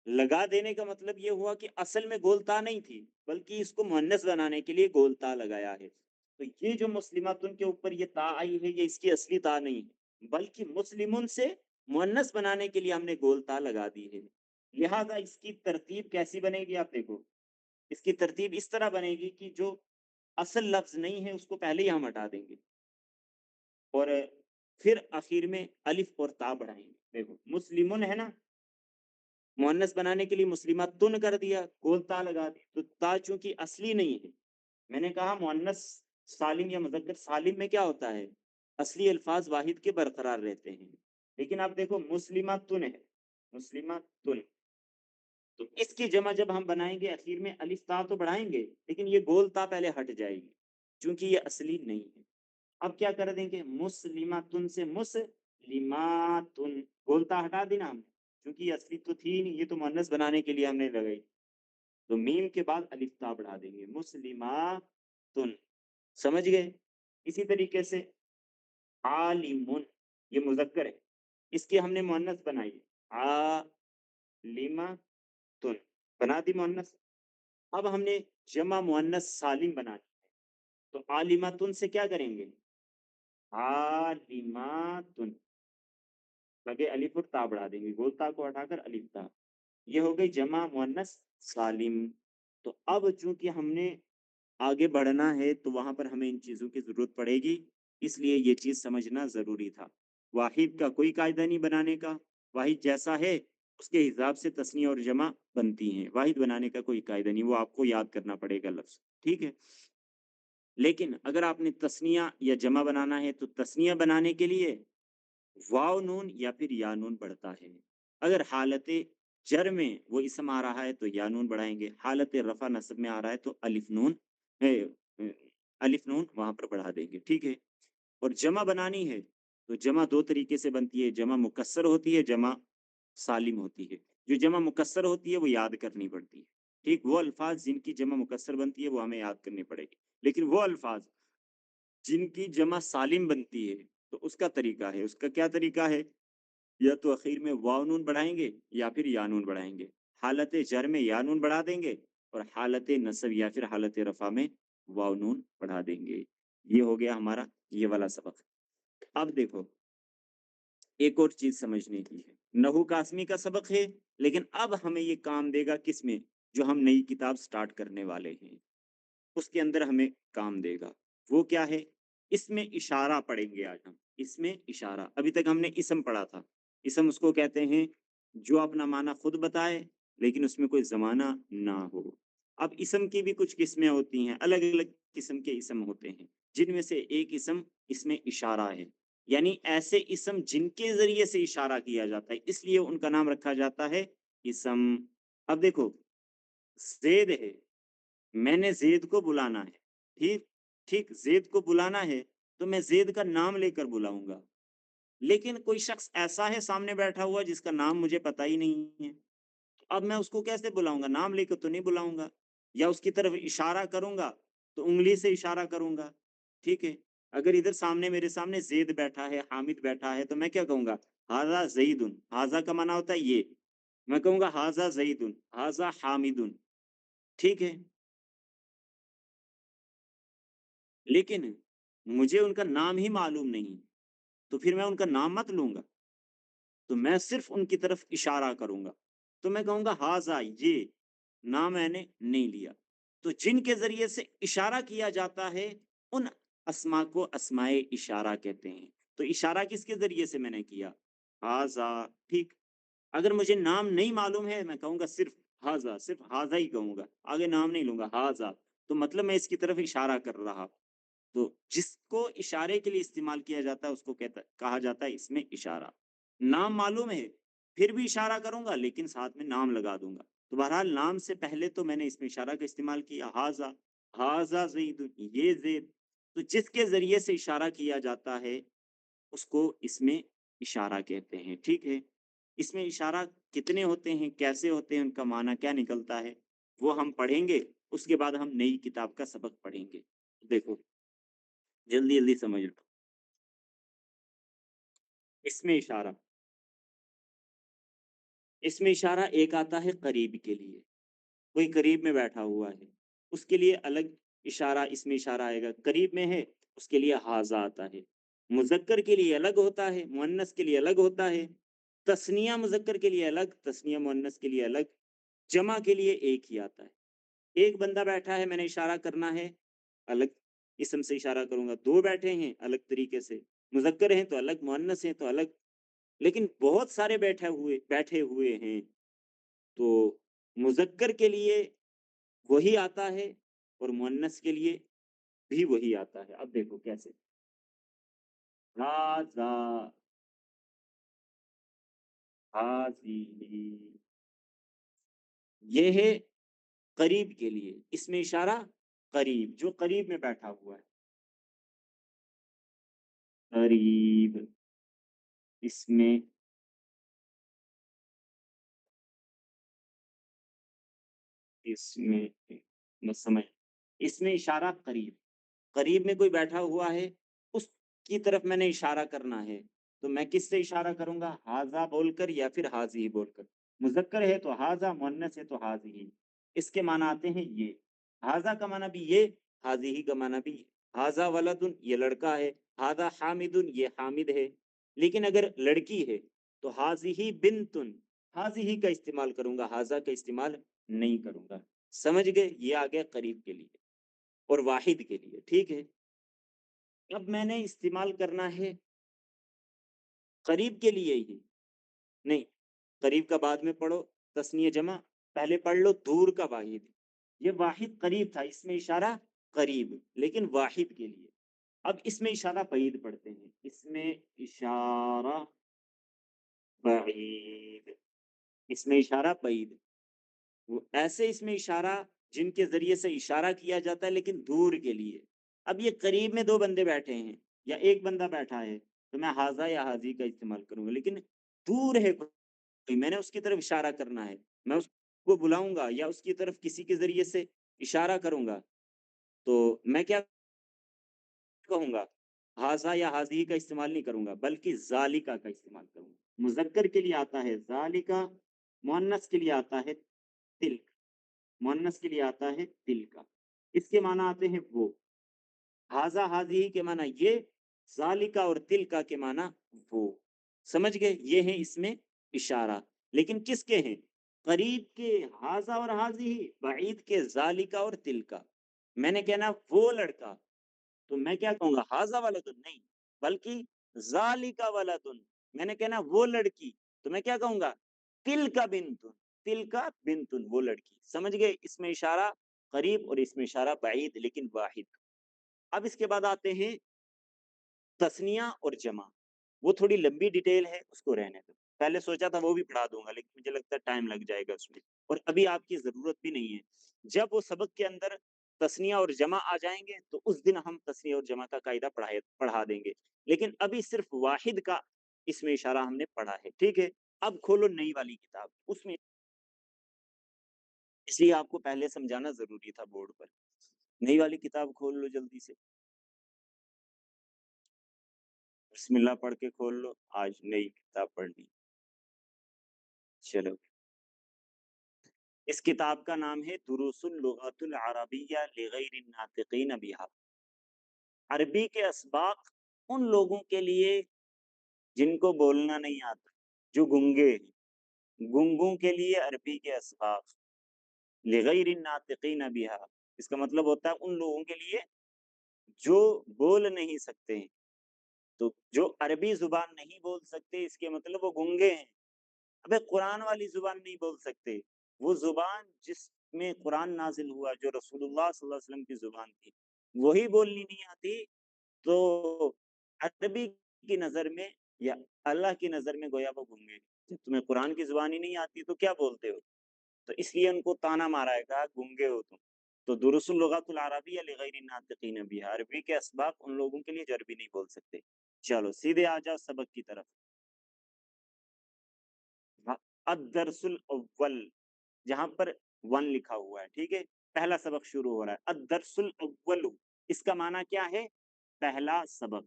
लगा देने का मतलब ये हुआ कि असल में गोल ता नहीं थी, बल्कि इसको मुअन्नस बनाने के लिए गोल ता लगाया है। तो ये जो मुस्लिमातुन के ऊपर ये ता आई है ये इसकी असली ता नहीं है, बल्कि मुस्लिमुन से मुअन्नस बनाने के लिए हमने गोल ता लगा दी है। लिहाजा इसकी तरतीब कैसी बनेगी आप देखो, इसकी तरतीब इस तरह बनेगी कि जो असल लफ्ज नहीं है उसको पहले ही हम हटा देंगे और फिर आखिर में अलिफ और ता बढ़ाएंगे। देखो, मुस्लिमुन है ना, मुअन्नस बनाने के लिए मुस्लिमातुन कर दिया, गोल ता लगा दी, तो ता चूंकि असली नहीं है, मैंने कहा मुअन्नस सालिम या मुज़क्कर सालिम में क्या होता है, असली अल्फाज वाहिद के बरकरार रहते हैं। लेकिन आप देखो मुस्लिमातुन है, मुस्लिमातुन, तो इसकी जमा जब हम बनाएंगे आखिर में अलिफ ता तो बढ़ाएंगे, लेकिन ये गोल ता पहले हट जाएगी क्योंकि ये असली नहीं है। अब क्या कर देंगे, मुस्लिमातुन से मुस्लिमातुन, गोलता हटा दी ना हमने, क्योंकि ये असली तो थी नहीं, ये तो मुअन्नस बनाने के लिए हमने लगाई। तो मीम के बाद अलिफ ता बढ़ा देंगे, मुस्लिमातुन। समझ गए। इसी तरीके से आलिमुन, ये मुजक्कर है, इसकी हमने मुअन्नस बनाई है, आलिमातुन, बना दी मुअन्नस। अब हमने जमा मुअन्नस सालिम बनानी है, तो आलिमातुन से क्या करेंगे, आलिमातुन, लगे अलिफ और ता बढ़ा देंगे, गोल ता को हटाकर अलिफ ता। ये हो गई जमा मुअन्नस सालिम। तो अब चूंकि हमने आगे बढ़ना है तो वहां पर हमें इन चीजों की जरूरत पड़ेगी, इसलिए ये चीज समझना जरूरी था। वाहिद का कोई कायदा नहीं बनाने का, वाहिद जैसा है उसके हिसाब से तस्नीया और जमा बनती हैं, वाहिद बनाने का कोई कायदा नहीं, वो आपको याद करना पड़ेगा लफ्ज। ठीक है। लेकिन अगर आपने तस्नीया या जमा बनाना है तो तस्नीया बनाने के लिए वाव नून या फिर या नून बढ़ता है। अगर हालत जर में वो इसम आ रहा है तो या नून बढ़ाएंगे, हालत रफा नस्ब में आ रहा है तो अलिफ नून अ, अलिफ नून वहां पर बढ़ा देंगे। ठीक है। और जमा बनानी है तो जमा दो तरीके से बनती है, जमा मुकस्सर होती है, जमा सालिम होती है। जो जमा मुकस्सर होती है वो याद करनी पड़ती है। ठीक, वो अल्फाज जिनकी जमा मुकस्सर बनती है वो हमें याद करनी पड़ेगी। लेकिन वो अल्फाज जिनकी जमा सालिम बनती है तो उसका तरीका है, उसका क्या तरीका है, या तो आखिर में वाव नून बढ़ाएंगे या फिर या नून बढ़ाएंगे। हालत जर में या नून बढ़ा देंगे और हालत नसब या फिर हालत रफा में वाव नून बढ़ा देंगे। ये हो गया हमारा ये वाला सबक। अब देखो, एक और चीज समझने की है, नहू कासमी का सबक है, लेकिन अब हमें ये काम देगा किसमें, जो हम नई किताब स्टार्ट करने वाले हैं उसके अंदर हमें काम देगा। वो क्या है, इसमें इशारा पढ़ेंगे आज हम। इसमें इशारा। अभी तक हमने इसम पढ़ा था। इसम उसको कहते हैं जो अपना माना खुद बताए लेकिन उसमें कोई ज़माना ना हो। अब इसम की भी कुछ किस्में होती हैं, अलग-अलग किस्म के इसम होते हैं, जिनमें से एक इसम इसमें इशारा है। यानी ऐसे इसम जिनके ज़रिए से इशारा किया जाता है, इसलिए उनका नाम रखा जाता है इसम। अब देखो, ज़ैद है, मैंने ज़ैद को बुलाना है, ठीक? ठीक, ज़ैद को बुलाना है, तो मैं ज़ैद का नाम लेकर बुलाऊँगा। लेकिन कोई शख्स ऐसा है सामने बैठा हुआ जिसका नाम मुझे पता ही नहीं है। अब मैं उसको कैसे बुलाऊँगा? नाम लेकर तो नहीं बुलाऊँगा, या उसकी तरफ इशारा करूँगा, तो उँगली से इशारा करूँगा, ठीक है? अगर इधर सामने मेरे सामने ज़ैद बैठा है, हामिद बैठा है, तो मैं क्या कहूँगा? हाज़ा ज़ैदुन, हाज़ा का माना होता है ये। मैं कहूँगा हाज़ा ज़ैदुन, हाज़ा हामिदुन, ठीक है? लेकिन मुझे उनका नाम ही मालूम नहीं, तो फिर मैं उनका नाम मत लूँगा, तो मैं सिर्फ़ उनकी तरफ इशारा करूँगा। तो मैं कहूँगा हाज़ा ये, नाम मैंने नहीं लिया। तो जिनके ज़रिए से इशारा किया जाता है, उन अस्मा को अस्माए इशारा कहते हैं। तो इशारा किसके ज़रिए से मैंने किया? हाज़ा, ठीक। अगर मुझे नाम नहीं मालूम है, मैं कहूँगा सिर्फ़ हाज़ा ही कहूँगा, आगे नाम नहीं लूँगा, हाज़ा। तो मतलब मैं इसकी तरफ इशारा कर रहा। तो जिसको इशारे के लिए इस्तेमाल किया जाता है उसको कहा जाता है इसमें इशारा। नाम मालूम है, फिर भी इशारा करूँगा लेकिन साथ में नाम लगा दूँगा। तो बहरहाल नाम से पहले तो मैंने इसमें इशारा का इस्तेमाल किया, हाज़ा, हाज़ा ज़ैदुन, ये ज़ैद। तो जिसके ज़रिए से इशारा किया जाता है उसको इसमें इशारा कहते हैं, ठीक है? इसमें इशारा कितने होते हैं, कैसे होते हैं, उनका माना क्या निकलता है, वो हम पढ़ेंगे, उसके बाद हम नई किताब का सबक पढ़ेंगे। देखो, जल्दी-जल्दी समझ लो। इसमें इशारा, इसमें इशारा एक आता है करीब के लिए, कोई करीब में बैठा हुआ है, उसके लिए अलग इशारा, इसमें इशारा आएगा। करीब में है, उसके लिए हाज़ा आता है। मुज़क्कर के लिए अलग होता है, मुअन्नस के लिए अलग होता है। तस्निया मुज़क्कर के लिए अलग, तस्निया मुअन्नस के लिए अलग, जमा के लिए एक ही आता है। एक बंदा बैठा है, मैंने इशारा करना है, अलग इस्म से इशारा करूँगा। 2 बैठे हैं, अलग तरीके से। मुज़क्कर हैं तो अलग, मुअन्नस हैं तो अलग। लेकिन बहुत सारे बैठे हुए हैं, तो मुज़क्कर के लिए वही आता है और मुअन्नस के लिए भी वही आता है। अब देखो कैसे? हाज़ा, हाज़िही, ये है करीब के लिए, इसमें इशारा करीब, जो करीब में बैठा हुआ है। करीब, इसमें इसमें मैं समझ, इसमें इशारा करीब, करीब में कोई बैठा हुआ है, उसकी तरफ मैंने इशारा करना है, तो मैं किससे इशारा करूँगा? हाज़ा बोलकर या फिर हाज़िही बोलकर। मुज़क्कर है तो हाज़ा, मुअन्नस है तो हाज़िही। इसके माना आते हैं ये। हाज़ा का माना भी ये, हाज़िही का माना भी ये। हाज़ा वलदुन, ये लड़का है, हाज़ा हामिदुन, ये हामिद है। लेकिन अगर लड़की है, तो हाज़िही बिन्तुन, हाज़िही का इस्तेमाल करूँगा, हाज़ा का इस्तेमाल नहीं करूँगा। समझ गए? ये आ गया करीब के लिए और वाहिद के लिए, ठीक है? अब मैंने इस्तेमाल करना है करीब के लिए ही, नहीं, करीब का बाद में पढ़ो, तस्नीय जमा, पहले पढ़ लो दूर का वाहिद। ये वाहिद करीब था, इसमें इशारा करीब, लेकिन वाहिद के लिए। अब इसमें इशारा बईद पढ़ते हैं, इसमें इशारा बईद, इसमें इशारा बईद। वो ऐसे इसमें इशारा जिनके ज़रिए से इशारा किया जाता है लेकिन दूर के लिए। अब ये करीब में 2 बंदे बैठे हैं या 1 बंदा बैठा है, तो मैं हाज़ा या हाज़ी का इस्तेमाल करूँगा। लेकिन दूर है कोई, मैंने उसकी तरफ इशारा करना है, मैं उसको बुलाऊँगा या उसकी तरफ किसी के ज़रिए से इशारा करूँगा, तो मैं क्या कहूँगा? हाज़ा या हाज़िही का इस्तेमाल नहीं करूँगा, बल्कि ज़ालिका का इस्तेमाल करूँगा। मुज़क्कर के लिए आता है ज़ालिका, मुअन्नस के लिए आता है तिल्क। मुअन्नस के लिए आता है तिल का। इसके माना आते हैं वो। हाज़ा हाज़िही के माना ये, ज़ालिका और तिल्का के माना वो। समझ गए? ये है इसमें इशारा। लेकिन किसके हैं? करीब के हाज़ा और हाज़िही, बईद के ज़ालिका और तिल्का। मैंने कहना वो लड़का, तो मैं क्या कहूँगा? हाज़ा वाला तो नहीं, बल्कि ज़ालिका वलदुन, मैंने कहना वो लड़की, तो मैं क्या कहूँगा? तिलका बिंतुन, तिलका बिंतुन, वो लड़की। समझ गए? इसमें इशारा करीब और इसमें इशारा बाईद लेकिन वाहिद। अब इसके बाद आते हैं तस्निया और जमा। वो थोड़ी लंबी डिटेल है, उसको रहने दो। पहले सोचा था वो भी पढ़ा दूँगा, लेकिन मुझे लगता है टाइम लग जाएगा उसमें और अभी आपकी ज़रूरत भी नहीं है। जब वो सबक के अंदर तस्निया और जमा आ जाएँगे, तो उस दिन हम तस्निया और जमा का कायदा पढ़ा देंगे। लेकिन अभी सिर्फ़ वाहिद का इसमें इशारा हमने पढ़ा है, ठीक है? अब खोलो नई वाली किताब, उसमें इसलिए आपको पहले समझाना ज़रूरी था बोर्ड पर। नई वाली किताब खोल लो जल्दी से। बिस्मिल्लाह पढ़ के खोल लो, आज नई किताब पढ़नी। चलो। इस किताब का नाम है दुरूसुल लुगातुल अरबिय्या लिगैरिन नातिकीन बिहा। अरबी के असबाक उन लोगों के लिए जिनको बोलना नहीं आता, जो गूंगे हैं। गूंगों के लिए अरबी के असबाक, लिगैरिन नातिकीन बिहा, इसका मतलब होता है उन लोगों के लिए जो बोल नहीं सकते हैं। तो जो अरबी जुबान नहीं बोल सकते, इसके मतलब वो गूंगे हैं। अबे कुरान वाली जुबान नहीं बोल सकते, वो जुबान जिसमें कुरान नाजिल हुआ, जो रसूलुल्लाह सल्लल्लाहु अलैहि वसल्लम की जुबान थी, वही बोलनी नहीं आती, तो अरबी की नजर में या अल्लाह की नजर में गोया वो गूंगे। जब तुम्हें कुरान की जुबान ही नहीं आती तो क्या बोलते हो? तो इसलिए उनको ताना मारा है, कहा गूंगे हो तुम। तो दुरुसुल लुगातुल अरबिय्या लिगैरि नातिकीन बिहा, अरबी के असबाब उन लोगों के लिए जो अरबी नहीं बोल सकते। चलो सीधे आ जाओ सबक की तरफ। हाँ, अद-दर्सुल अव्वल, जहाँ पर 1 लिखा हुआ है, ठीक है? पहला सबक शुरू हो रहा है। अद-दर्सुल अव्वलु, इसका माना क्या है? पहला सबक।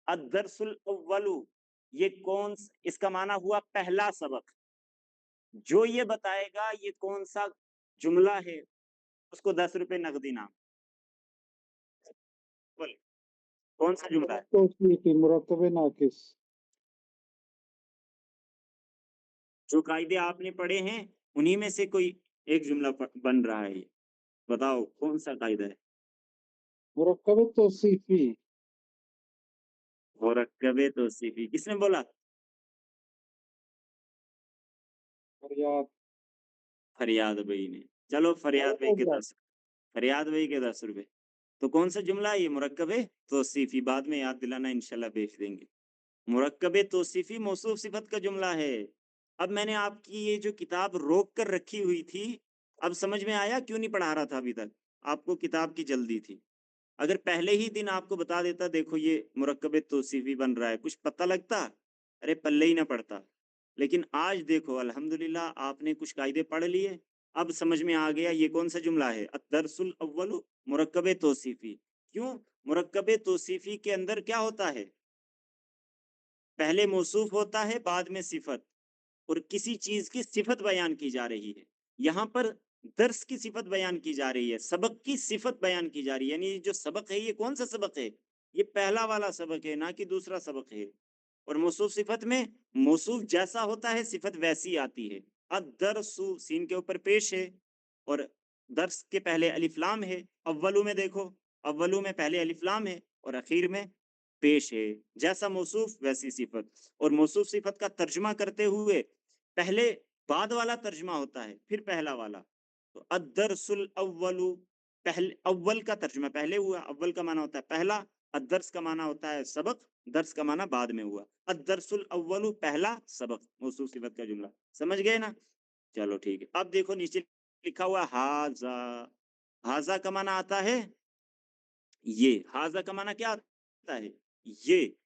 अद-दर्सुल अव्वलु, ये इसका माना हुआ पहला सबक। जो ये बताएगा ये कौन-सा जुमला है, उसको ₹10 नगद इनाम। बोल, कौन-सा जुमला है? तो उसकी थी मुरत्तबे नाकिस। जो कायदे आपने पढ़े हैं, उन्हीं में से कोई एक जुमला बन रहा है ये। बताओ कौन-सा कायदा है? मुरक्कबे तौसीफी। मुरक्कबे तौसीफी, किसने बोला? फरियाद। फरियाद भाई ने। चलो फरियाद भाई के 10, फरियाद भाई के ₹10। तो कौन सा जुमला है ये? मुरक्कबे तौसीफी, बाद में याद दिलाना, इंशाल्लाह भेज देंगे। मुरक्कबे तौसीफी मौसूफ सिफत का जुमला है। अब मैंने आपकी ये जो किताब रोक कर रखी हुई थी, अब समझ में आया क्यों नहीं पढ़ा रहा था अभी तक? आपको किताब की जल्दी थी। अगर पहले ही दिन आपको बता देता देखो ये मुरक्कबे तौसीफी बन रहा है, कुछ पता लगता? अरे पल्ले ही ना पड़ता। लेकिन आज देखो अल्हम्दुलिल्लाह आपने कुछ कायदे पढ़ लिए, अब समझ में आ गया ये कौन सा जुमला है। अद-दर्सुल अव्वलु मुरक्कबे तौसीफी। क्यों? मुरक्कबे तौसीफी के अंदर क्या होता है? पहले मौसूफ होता है, बाद में सिफत, और किसी चीज की सिफत बयान की जा रही है। यहाँ पर दर्स की सिफत बयान की जा रही है, सबक की सिफत बयान की जा रही है। यानी ये जो सबक है ये कौन सा सबक है? ये पहला वाला सबक है, ना कि दूसरा सबक है। और मौसूफ सिफत में मौसूफ जैसा होता है सिफत वैसी आती है। अब दरसु सीन के ऊपर पेश है और दर्स के पहले अलिफ लाम है। अव्वलू में देखो, अव्वलू में पहले अलिफ लाम है और आखिर में पेश है। जैसा मौसूफ वैसी सिफत। और मौसूफ सिफत का तर्जुमा करते हुए पहले बाद वाला तर्जुमा होता है, फिर पहला वाला। तो अद-दर्सुल अव्वलु, पहले अव्वल का तर्जुमा पहले हुआ, अव्वल का माना होता है पहला, अद-दर्स का माना होता है सबक, दर्स का माना बाद में हुआ। अद-दर्सुल अव्वलु पहला सबक, मौसूफ सिफत का जुमला। समझ गए ना? चलो ठीक है। अब देखो नीचे लिखा हुआ हाजा, हाजा का माना आता है ये, हाजा का माना क्या आता है? ये।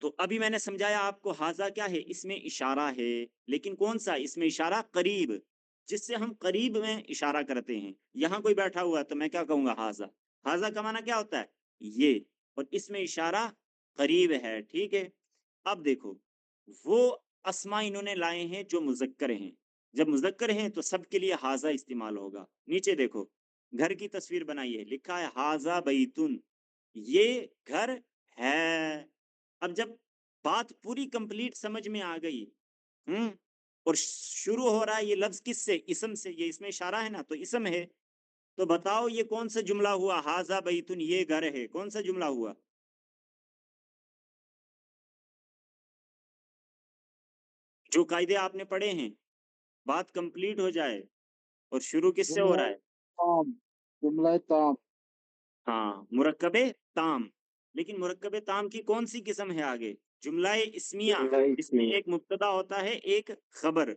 तो अभी मैंने समझाया आपको हाजा क्या है, इसमें इशारा है, लेकिन कौन सा? इसमें इशारा करीब, जिससे हम करीब में इशारा करते हैं। यहाँ कोई बैठा हुआ है तो मैं क्या कहूंगा? हाजा। हाजा का माना क्या होता है? ये। और इसमें इशारा करीब है, ठीक है? अब देखो, वो अस्मा इन्होंने लाए हैं जो मुजक्कर हैं। जब मुजक्कर हैं तो सबके लिए हाजा इस्तेमाल होगा। नीचे देखो, घर की तस्वीर बनाई है, लिखा है हाजा बैतुन, ये घर है। अब जब बात पूरी कंप्लीट समझ में आ गई, हम्म, और शुरू हो रहा है ये लफ्ज किससे? इसम से। ये इसमें इशारा है ना, तो इसम है। तो बताओ ये कौन सा जुमला हुआ? हाजा बैतुन, ये घर है, कौन सा जुमला हुआ? जो कायदे आपने पढ़े हैं, बात कंप्लीट हो जाए और शुरू किससे हो जुमला रहा है? ताम, जुमला ताम, हाँ, मुरक्कबे ताम। लेकिन मुरक्कबे ताम की कौन-सी किस्म है आगे? जुमलाए इस्मिया, इसमें एक मुब्तदा होता है, एक खबर।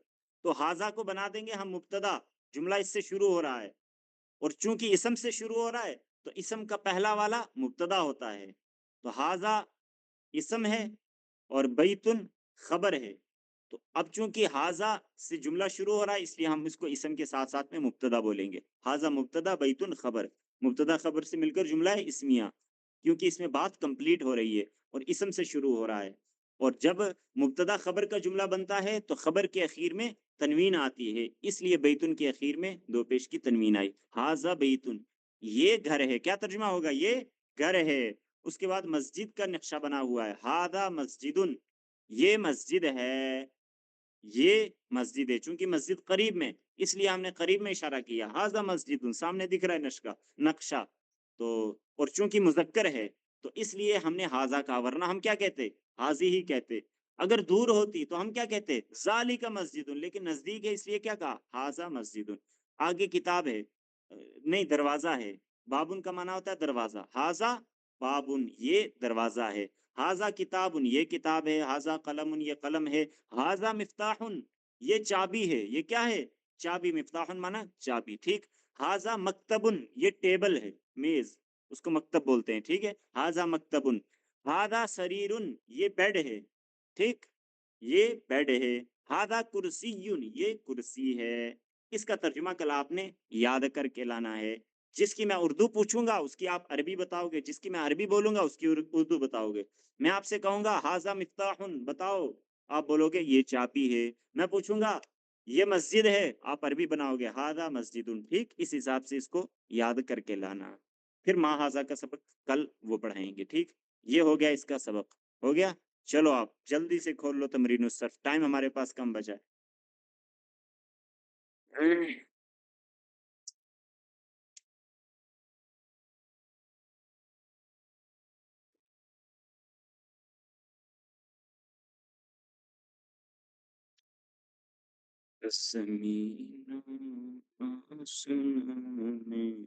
तो हाज़ा को बना देंगे हम मुब्तदा, जुमला इससे शुरू हो रहा है और चूँकि इस्म से शुरू हो रहा है, तो इस्म का पहला वाला मुब्तदा होता है। तो हाज़ा इस्म है और बैतुन खबर है। तो अब चूँकि हाज़ा से जुमला शुरू हो रहा है, इसलिए हम इसको इस्म के साथ-साथ में मुब्तदा बोलेंगे। हाज़ा मुब्तदा बैतुन खबर। मुब्तदा खबर से मिलकर जुमला है इस्मिया, क्योंकि इसमें बात कंप्लीट हो रही है और इस्म से शुरू हो रहा है। और जब मुब्तदा खबर का जुमला बनता है, तो खबर के अखीर में तनवीन आती है, इसलिए बैतुन के अखीर में दो पेश की तनवीन आई। हाज़ा बैतुन, ये घर है। क्या तर्जुमा होगा? ये घर है। उसके बाद मस्जिद का नक्शा बना हुआ है, हादा मस्जिदुन, ये मस्जिद है, ये मस्जिद है। चूंकि मस्जिद करीब में, इसलिए हमने करीब में इशारा किया। हाजा मस्जिदुन, सामने दिख रहा है नक्शा नक्शा। तो और चूंकि मुजक्कर है, तो इसलिए हमने हाजा कहा, वरना हम क्या कहते? हाजी ही कहते। अगर दूर होती तो हम क्या कहते? जालिका मस्जिदुन। लेकिन नजदीक है, इसलिए क्या कहा? हाजा मस्जिदुन। आगे किताब है, नहीं दरवाजा है। बाबुन का माना होता है दरवाजा। हाजा बाबुन, ये दरवाजा है। हाजा किताबुन, ये किताब है। हाजा कलमुन, ये कलम है। हाजा मिफ्ताहुन, ये चाबी है। ये क्या है? चाबी। मिफ्ताहुन माना चाबी, ठीक। हाजा मक्तबुन, ये टेबल है, मेज, उसको मक्तब बोलते हैं, ठीक है। हाजा मक्तबुन। हादा सरीरुन, ये बेड है, ठीक, ये बेड है। हादा कुर्सियुन, ये कुर्सी है। इसका तर्जुमा कल आपने याद करके लाना है। जिसकी मैं उर्दू पूछूंगा उसकी आप अरबी बताओगे, जिसकी मैं अरबी बोलूंगा उसकी उर्दू बताओगे। मैं आपसे कहूंगा हाजा मिफ्ताहुन, बताओ, आप बोलोगे ये चाबी है। मैं पूछूंगा ये मस्जिद है, आप अरबी बनाओगे हाजा मस्जिदुन, ठीक। इस हिसाब से इसको याद करके लाना। फिर मा हाजा का सबक कल वो पढ़ाएंगे, ठीक। ये हो गया इसका सबक, हो गया। चलो आप जल्दी से खोल लो तमरीन सर्फ, टाइम हमारे पास कम बचा है। ज़मीन आसमां में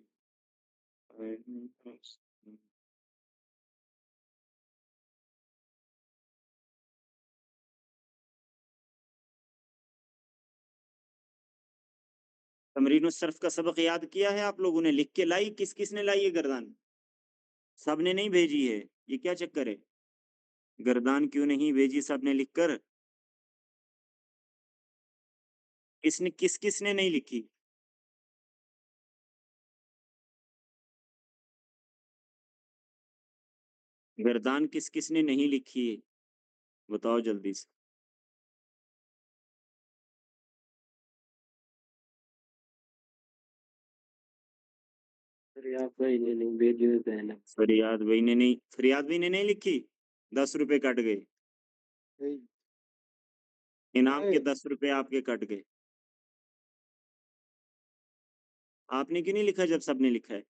तमरीन सर्फ का सबक याद किया है आप लोगों ने? लिख के लाई? किस किस ने लाई है गर्दान? सबने नहीं भेजी है, ये क्या चक्कर है? गर्दान क्यों नहीं भेजी सबने लिखकर? किसने किस किस ने नहीं लिखी? गर्दान किस किस ने नहीं लिखी है? बताओ जल्दी से। फरियाद भाई ने नहीं भेजी है ज़ैनब। फरियाद भाई ने नहीं लिखी। 10 रुपए कट गए, नहीं, इनाम के है, 10 रुपए आपके कट गए। आपने क्यों नहीं लिखा जब सबने लिखा है?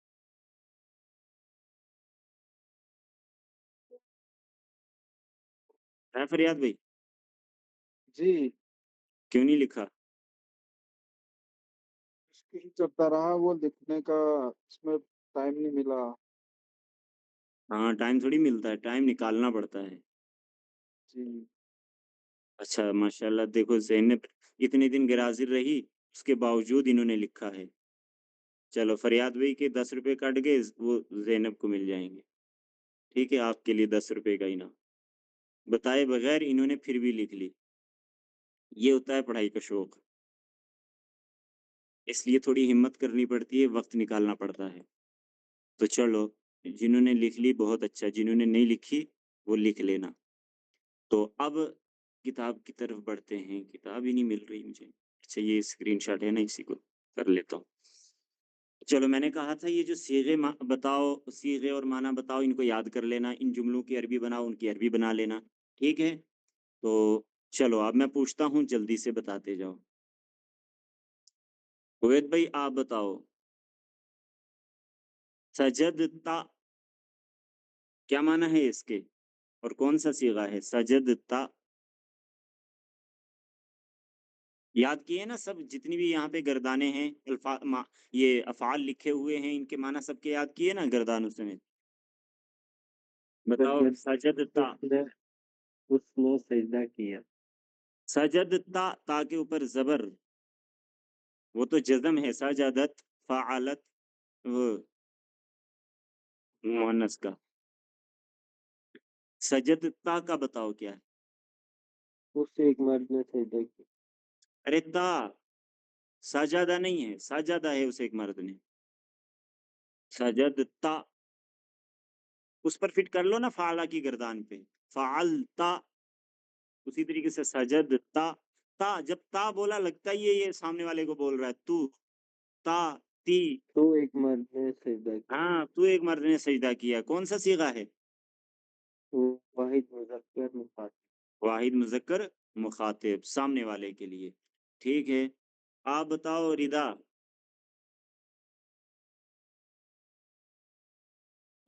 है फरियाद भाई? जी, क्यों नहीं लिखा? मुश्किल चलता रहा वो लिखने का, इसमें टाइम नहीं मिला। हाँ, टाइम थोड़ी मिलता है, टाइम निकालना पड़ता है। जी, अच्छा, माशाल्लाह, देखो ज़ैनब इतने दिन गिराज़िर रही, उसके बावजूद इन्होंने लिखा है। चलो फरियाद भाई के 10 रुपए कट गए, वो ज़ैनब को मिल जाएँगे। ठीक है, आपके लिए 10 रुपए का इनाम। बताए बगैर इन्होंने फिर भी लिख ली। ये होता है पढ़ाई का शौक। इसलिए थोड़ी हिम्मत करनी पड़ती है, वक़्त निकालना पड़ता है। तो चलो, जिन्होंने लिख ली बहुत अच्छा, जिन्होंने नहीं लिखी वो लिख लेना। तो अब किताब की तरफ बढ़ते हैं, किताब ही नहीं मिल रही मुझे। अच्छा, ये स्क्रीनशॉट है ना, इसी को कर लेता हूँ। चलो, मैंने कहा था ये जो सीग़े बताओ, सीग़े और माना बताओ, इनको याद कर लेना, इन जुमलों की अरबी बनाओ, उनकी अरबी बना लेना, ठीक है? तो चलो अब मैं पूछता हूँ, जल्दी से बताते जाओ। उवैद भाई आप बताओ, सजदता क्या माना है इसके? और कौन सा सीगा है? सजदता याद किए ना सब, जितनी भी यहाँ पे गर्दानें हैं, ये अफ़आल लिखे हुए हैं, इनके माना सबके याद किए ना गर्दानों समेत। बताओ, सजद सजदता। उसने उसने सजदा किया। सजदता, ता के ऊपर जबर, वो तो जज़म है। सजदत, फ़अलत, वो मुअन्नस का। सजदता का बताओ क्या है? उस एक मर्द ने सजदा किया। अरे ता, सजादा नहीं है, सजादा है उसे एक मर्द ने। सजदता, उस पर फिट कर लो ना फ़ाला की गर्दान पे। फ़अलता, उसी तरीके से सजदता। ता, जब ता बोला लगता ही है ये सामने वाले को बोल रहा है तू। ता, ती। तो एक मर्द ने सजदा किया। हाँ, तू एक मर्द ने सजदा किया। कौन सा सीगा है? वो वाहिद मुज़क्कर मुखातिब। वाहिद मुज़क्कर मुखातिब, सामने वाले के लिए। ठीक है, आप बताओ रिदा।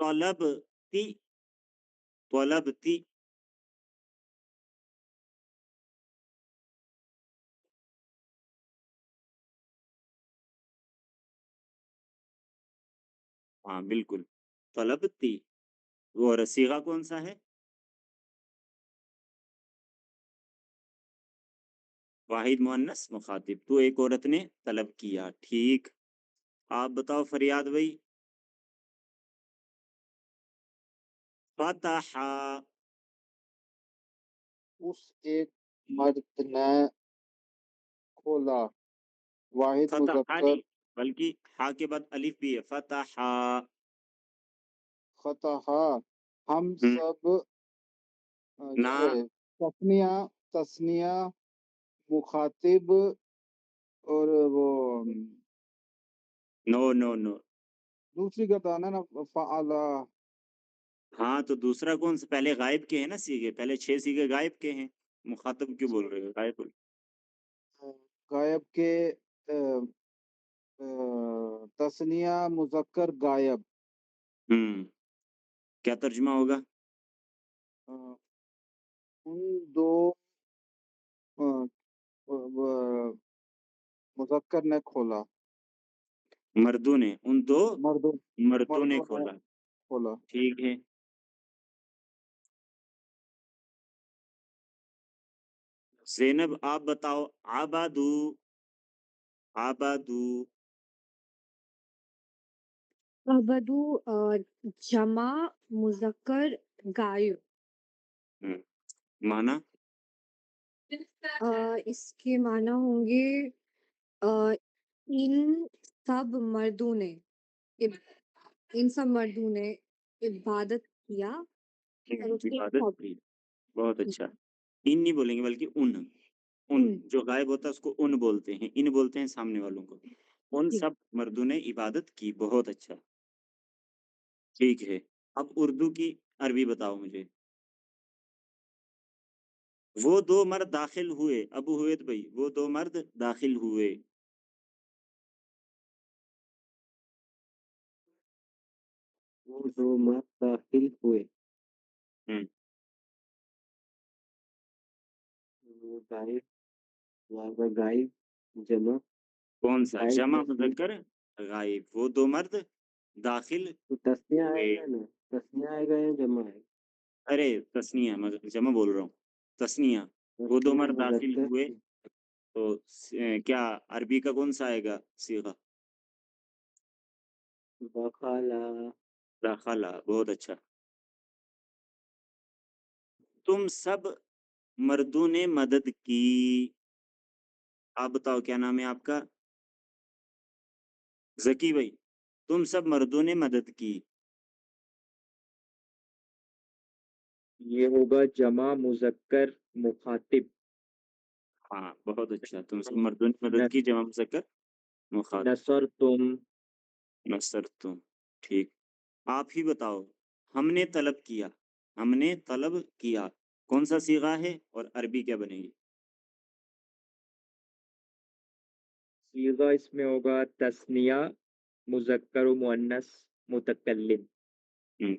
तलब ती, तलब ती। हाँ बिल्कुल, तलब ती। और सीगा कौन सा है? वाहिद मुअन्नस मुखातिब, तो एक औरत ने तलब किया। ठीक, आप बताओ फरियाद भाई। फतहा, उस एक मर्द ने खोला। वाहिद फतहा मुज़क्कर नहीं, बल्कि हा के बाद अलिफ भी है। फतहा। फ़तहा। हम हम्म, सब ना, ये तस्निया, तस्निया, मुखातिब और वो नो नो नो। दूसरी गर्दान है ना, फ़अला। हाँ, तो दूसरा कौन सा? पहले गायब के हैं ना सीगे, पहले 6 सीगे गायब के हैं। मुखातब क्यों बोल रहे हो? गायब बोल। गायब के तस्निया मुज़क्कर गायब। हम्म, क्या तर्जुमा होगा? अ, उन दो अ, मुज़क्कर ने खोला। मर्दों ने, उन दो मर्दों मर्दों ने मर्दों ने खोला। खोला। ठीक है, ज़ैनब आप बताओ। आबादू, आबादू। अबदू जमा मुज़क्कर गायब। हुँ, माना? इसके माना होंगे अ, इन सब मर्दों ने इब इन सब मर्दों ने इबादत किया और उसके इबादत सब की, बहुत अच्छा। इन नहीं बोलेंगे बल्कि उन। उन, उन जो गायब होता है उसको उन बोलते हैं, इन बोलते हैं सामने वालों को। उन जी, सब मर्दों ने इबादत की, बहुत अच्छा। ठीक है, अब उर्दू की अरबी बताओ मुझे। वो 2 मर्द दाखिल हुए, अबू हुवैद भाई, वो 2 मर्द दाखिल हुए। वो दो मर्द दाखिल हुए। हुँ, वो गायब, वहाँ पर गायब जमा। कौन-सा? गायब जमा तस्नीया। मुज़क्कर गायब, वो 2 मर्द दाखिल तो तस्नीया हुए। आएगा ना, तस्नीया आएगा या जमा आएगा? अरे तस्नीया, मैं जमा बोल रहा हूँ। तस्नीया, वो 2 तस्नीया मर्द दाखिल मुज़क्कर हुए। तो क्या अरबी का कौन-सा आएगा सीगा? दखला। दखला, बहुत अच्छा। तुम सब मर्दों ने मदद की। आप बताओ क्या नाम है आपका? ज़की भाई, तुम सब मर्दों ने मदद की। ये होगा जमा मुज़क्कर मुखातिब। हाँ, बहुत अच्छा। तुम सब मर्दों ने मदद की, जमा मुज़क्कर मुख़ातिब। नसर तुम। नसरतुम, ठीक। आप ही बताओ, हमने तलब किया, हमने तलब किया, कौन-सा सीगा है और अरबी क्या बनेगी? सीगा इसमें होगा तस्निया मुज़क्कर व मुअन्नस मुतकल्लिम।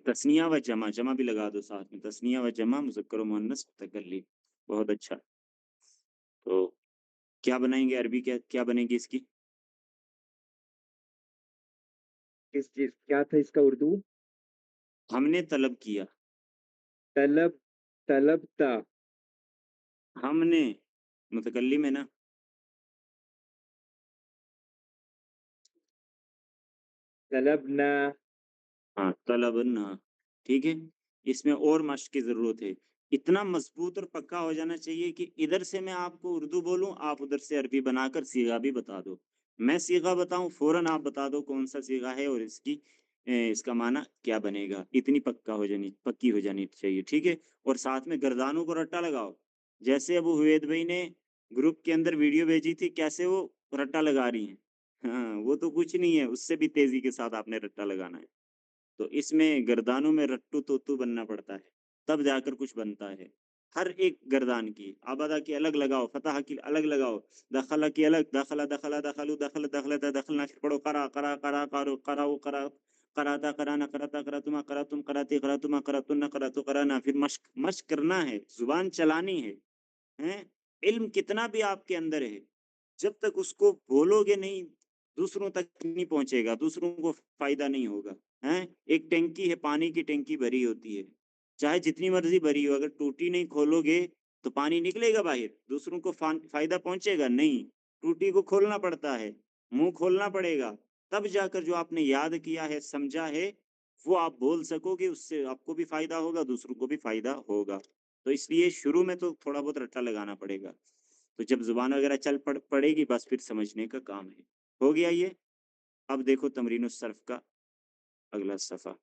तस्निया व जमा, जमा भी लगा दो साथ में, तस्निया व जमा मुज़क्कर व मुअन्नस मुतकल्लिम, बहुत अच्छा। तो क्या बनाएंगे अरबी, क्या बनेगी इसकी? किस चीज, क्या था इसका उर्दू? हमने तलब किया। तलब, तलबता। हमने मुतकल्लिम है ना। तलबना। हाँ तलबना, ठीक है। इसमें और मश्क की जरूरत है। इतना मजबूत और पक्का हो जाना चाहिए कि इधर से मैं आपको उर्दू बोलूं, आप उधर से अरबी बनाकर सीगा भी बता दो। मैं सीगा बताऊं, फौरन आप बता दो कौन सा सीगा है और इसका माना क्या बनेगा। इतनी पक्की हो जानी चाहिए, ठीक है। और साथ में गर्दानों को रट्टा लगाओ। जैसे अबू हुवैद भाई ने ग्रुप के अंदर वीडियो भेजी थी, कैसे वो रट्टा लगा रही हैं। हाँ वो तो कुछ नहीं है, उससे भी तेजी के साथ आपने रट्टा लगाना है। तो इसमें गर्दानों में रट्टू तोतू बनना पड़ता है, तब जाकर कुछ बनता है। हर एक गर्दान की आबादा की अलग लगाओ, फतह की अलग लगाओ, दखला की अलग, दखला दखला दखलू दखल दखलता दखलना, फिर पढ़ो करा करा करा करो कराओ करा, कराता कराना कराता करातुमा करातुम कराती करातुमा करातुन्ना करातु कराना। फिर मश्क मश्क करना है, जुबान चलानी है, हैं। इल्म कितना भी आपके अंदर है, जब तक उसको बोलोगे नहीं, दूसरों तक नहीं पहुंचेगा, दूसरों को फायदा नहीं होगा। हैं, एक टैंकी है, पानी की टैंकी भरी होती है, चाहे जितनी मर्जी भरी हो, अगर टूटी नहीं खोलोगे तो पानी निकलेगा बाहर, दूसरों को फायदा पहुंचेगा नहीं। टूटी को खोलना पड़ता है, मुंह खोलना पड़ेगा, तब जाकर जो आपने याद किया है, समझा है, वो आप बोल सकोगे, उससे आपको भी फायदा होगा, दूसरों को भी फायदा होगा। तो इसलिए शुरू में तो थोड़ा बहुत रट्टा लगाना पड़ेगा। तो जब जुबान वगैरह चल पड़ेगी, बस फिर समझने का काम है। हो गया ये। अब देखो तमरीन सर्फ का अगला सफ़ा।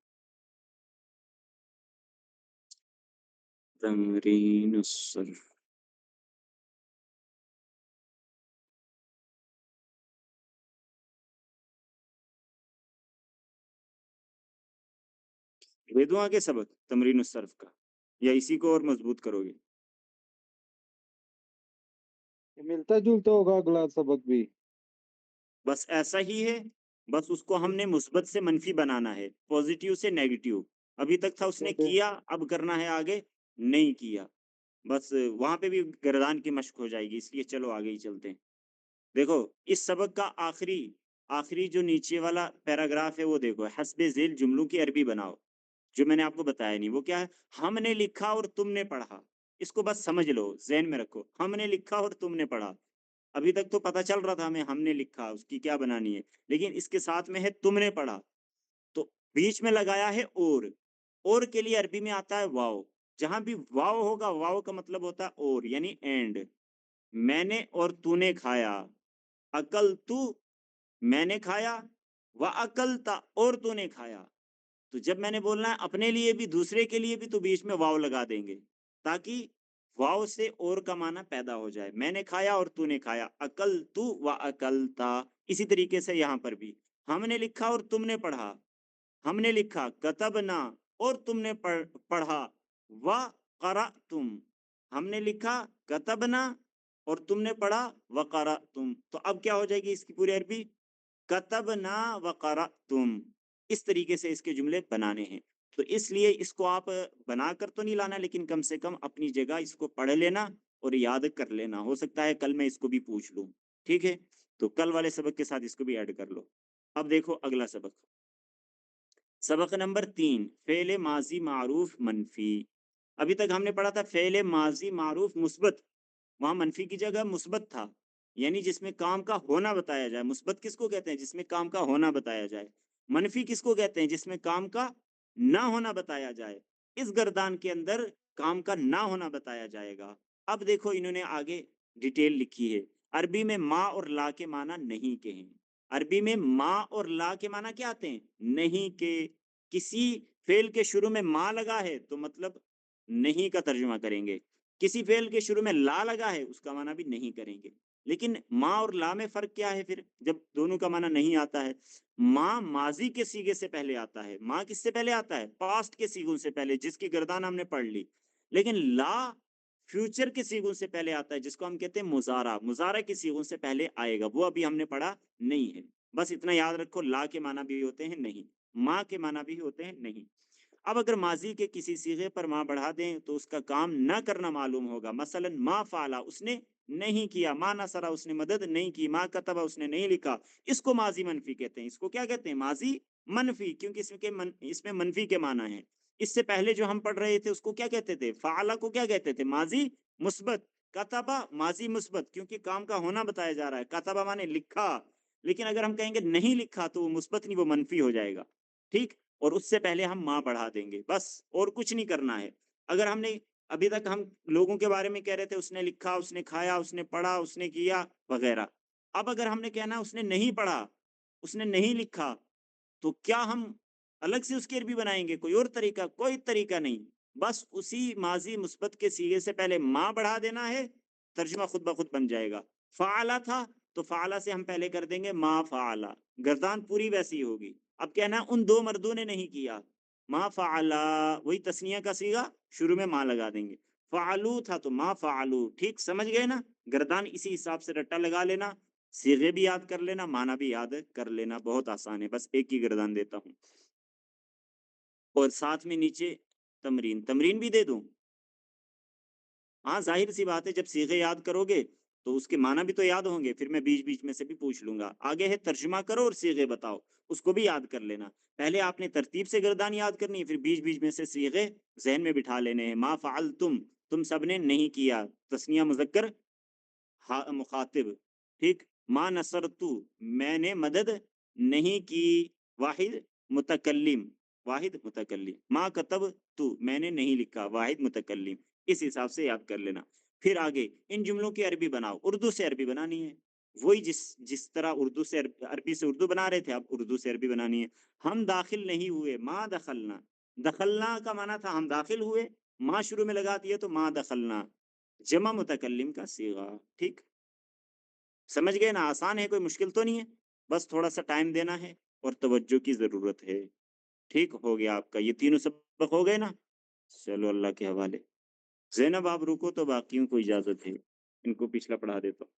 तमरीन सर्फ। दे दूं आगे सबक तमरीन सर्फ का, या इसी को और मजबूत करोगे? ये मिलता जुलता होगा अगला सबक भी। बस ऐसा ही है, बस उसको हमने मुस्बत से मनफी बनाना है, पॉजिटिव से नेगेटिव। अभी तक था उसने जैसे किया, अब करना है आगे नहीं किया। बस वहां पे भी गर्दान की मश्क हो जाएगी, इसलिए चलो आगे ही चलते हैं। देखो इस सबक का आखिरी आखिरी जो नीचे वाला पैराग्राफ है वो देखो, हस्बे झेल जुमलों की अरबी बनाओ। जो मैंने आपको बताया नहीं वो क्या है, हमने लिखा और तुमने पढ़ा। इसको बस समझ लो, ज़हन में रखो, हमने लिखा और तुमने पढ़ा। अभी तक तो पता चल रहा था हमें हमने लिखा उसकी क्या बनानी है, लेकिन इसके साथ में है तुमने पढ़ा, तो बीच में लगाया है और के लिए अरबी में आता है वाव। जहां भी वाव होगा, वाव का मतलब होता है और, यानी एंड। मैंने और तूने खाया, अकल तू, मैंने खाया, व अकलता, और तूने खाया। तो जब मैंने बोलना है अपने लिए भी दूसरे के लिए भी, तो बीच में वाव लगा देंगे, ताकि वाव से और का माना पैदा हो जाए। मैंने खाया और तूने खाया, अकल तू व अकलता। इसी तरीके से यहाँ पर भी हमने लिखा और तुमने पढ़ा। हमने लिखा कतबना, और तुमने पढ़ा, व करा तुम। हमने लिखा कतबना और तुमने पढ़ा, व करा तुम। तो अब क्या हो जाएगी इसकी पूरी अरबी, कतबना व करा तुम। इस तरीके से इसके जुमले बनाने हैं। तो इसलिए इसको आप बनाकर तो नहीं लाना, लेकिन कम से कम अपनी जगह इसको पढ़ लेना और याद कर लेना। हो सकता है कल मैं इसको भी पूछ लूं, ठीक है। तो कल वाले सबक के साथ इसको भी ऐड कर लो। अब देखो अगला सबक, सबक नंबर 3, फेले माजी मारूफ मनफी। अभी तक हमने पढ़ा था फेले माजी मारूफ मुस्बत, वहां मनफी की जगह मुस्बत था, यानी जिसमें काम का होना बताया जाए। मुस्बत किसको कहते हैं, जिसमें काम का होना बताया जाए। मनफी किसको कहते हैं, जिसमें काम का ना होना बताया जाए। इस गर्दान के अंदर काम का ना होना बताया जाएगा। अब देखो इन्होंने आगे डिटेल लिखी है। अरबी में माँ और ला के माना नहीं के हैं। अरबी में माँ और ला के माना क्या आते हैं, नहीं के। किसी फेल के शुरू में माँ लगा है तो मतलब नहीं का तर्जुमा करेंगे, किसी फेल के शुरू में ला लगा है उसका माना भी नहीं करेंगे। लेकिन माँ और ला में फर्क क्या है फिर, जब दोनों का माना नहीं आता है। माँ माजी के सीगे से पहले आता है, माँ किससे पहले आता है, पास्ट के सीगों से पहले, जिसकी गर्दान हमने पढ़ ली। लेकिन ला फ्यूचर के सीगों से पहले आता है, जिसको हम कहते हैं मुजारा, मुजारा के सीगों से पहले आएगा, वो अभी हमने पढ़ा नहीं है। बस इतना याद रखो, ला के माना भी होते हैं नहीं, माँ के माना भी होते हैं नहीं। اب اگر ماضی کے کسی صیغے پر ما بڑھا دیں تو اس کا کام نہ کرنا معلوم ہوگا. مثلا ما فعلا اس نے نہیں کیا، ما نصرہ اس نے مدد نہیں کی، ما کتبہ اس نے نہیں لکھا. اس کو ماضی منفی کہتے ہیں. اس کو کیا کہتے ہیں؟ ماضی منفی، کیونکہ اس میں منفی کے معنی ہیں. اس سے پہلے جو ہم پڑھ رہے تھے اس کو کیا کہتے تھے؟ فعلا کو کیا کہتے تھے؟ ماضی مثبت. کتبہ ماضی مثبت، کیونکہ کام کا ہونا بتایا جا رہا ہے. کتبہ مانے لکھا. لیکن اگر ہم کہیں گے نہیں لکھا تو وہ مثبت نہیں، وہ منفی ہو جائے گا. ٹھیک. اور اس سے پہلے ہم ماں بڑھا دیں گے، بس اور کچھ نہیں کرنا ہے. اگر ہم نے ابھی تک ہم لوگوں کے بارے میں کہہ رہے تھے اس نے لکھا، اس نے کھایا، اس نے پڑھا، اس نے کیا وغیرہ. اب اگر ہم نے کہنا اس نے نہیں پڑھا، اس نے نہیں لکھا، تو کیا ہم الگ سے اس کی عربی بنائیں گے؟ کوئی اور طریقہ؟ کوئی طریقہ نہیں. بس اسی ماضی مثبت کے صیغے سے پہلے ماں بڑھا دینا ہے، ترجمہ خود بخود بن جائے گا. فعلا تھا تو فعلا سے ہم پہلے کر دیں گے ما فعلا، گردان پوری ویسی ہوگی. اب کہنا ان دو مردوں نے نہیں کیا، ما فعلا وہی تسنیہ کا صیغہ، شروع میں ما لگا دیں گے. فعلو تھا تو ما فعلو. ٹھیک سمجھ گئے نا؟ گردان اسی حساب سے رٹا لگا لینا، صیغے بھی یاد کر لینا، معنی بھی یاد کر لینا. بہت آسان ہے، بس ایک ہی گردان دیتا ہوں. اور ساتھ میں نیچے تمرین بھی دے دوں. ہاں ظاہر سی بات ہے، جب صیغے یاد کرو گے تو اس کے معنی بھی تو یاد ہوں گے. پھر میں بیچ بیچ میں سے بھی پوچھ لوں گا. آگے ہے ترجمہ کرو اور صیغے بتاؤ، اس کو بھی یاد کر لینا. پہلے آپ نے ترتیب سے گردان یاد کرنی ہے، پھر بیچ بیچ میں سے صیغے ذہن میں بٹھا لینے ہیں. ما فعلتم تم سب نے نہیں کیا، تسنیہ مذکر مخاطب. ٹھیک. ما نصرتو میں نے مدد نہیں کی، واحد متکلم، واحد متکلم. ما کتب تو میں نے نہیں لکھا، واحد متکلم. اس حساب سے یاد کر لینا. پھر آگے ان جملوں کی عربی بناؤ. اردو سے عربی بنانی ہے، وہی جس طرح اردو سے عربی سے اردو بنا رہے تھے، اب اردو سے عربی بنانی ہے. ہم داخل نہیں ہوئے، ما دخلنا. دخلنا کا معنی تھا ہم داخل ہوئے، ما شروع میں لگا دیا تو ما دخلنا، جمع متکلم کا صیغہ. ٹھیک سمجھ گئے نا؟ آسان ہے، کوئی مشکل تو نہیں ہے. بس تھوڑا سا ٹائم دینا ہے اور توجہ کی ضرورت ہے. ٹھیک ہو گیا آپ کا، یہ تینوں سبق ہو گئے نا؟ چلو اللہ کے حوالے. زینب آپ رکو تو باقیوں کو اجازت ہے، ان کو پچھلا پڑھا دیتا ہوں.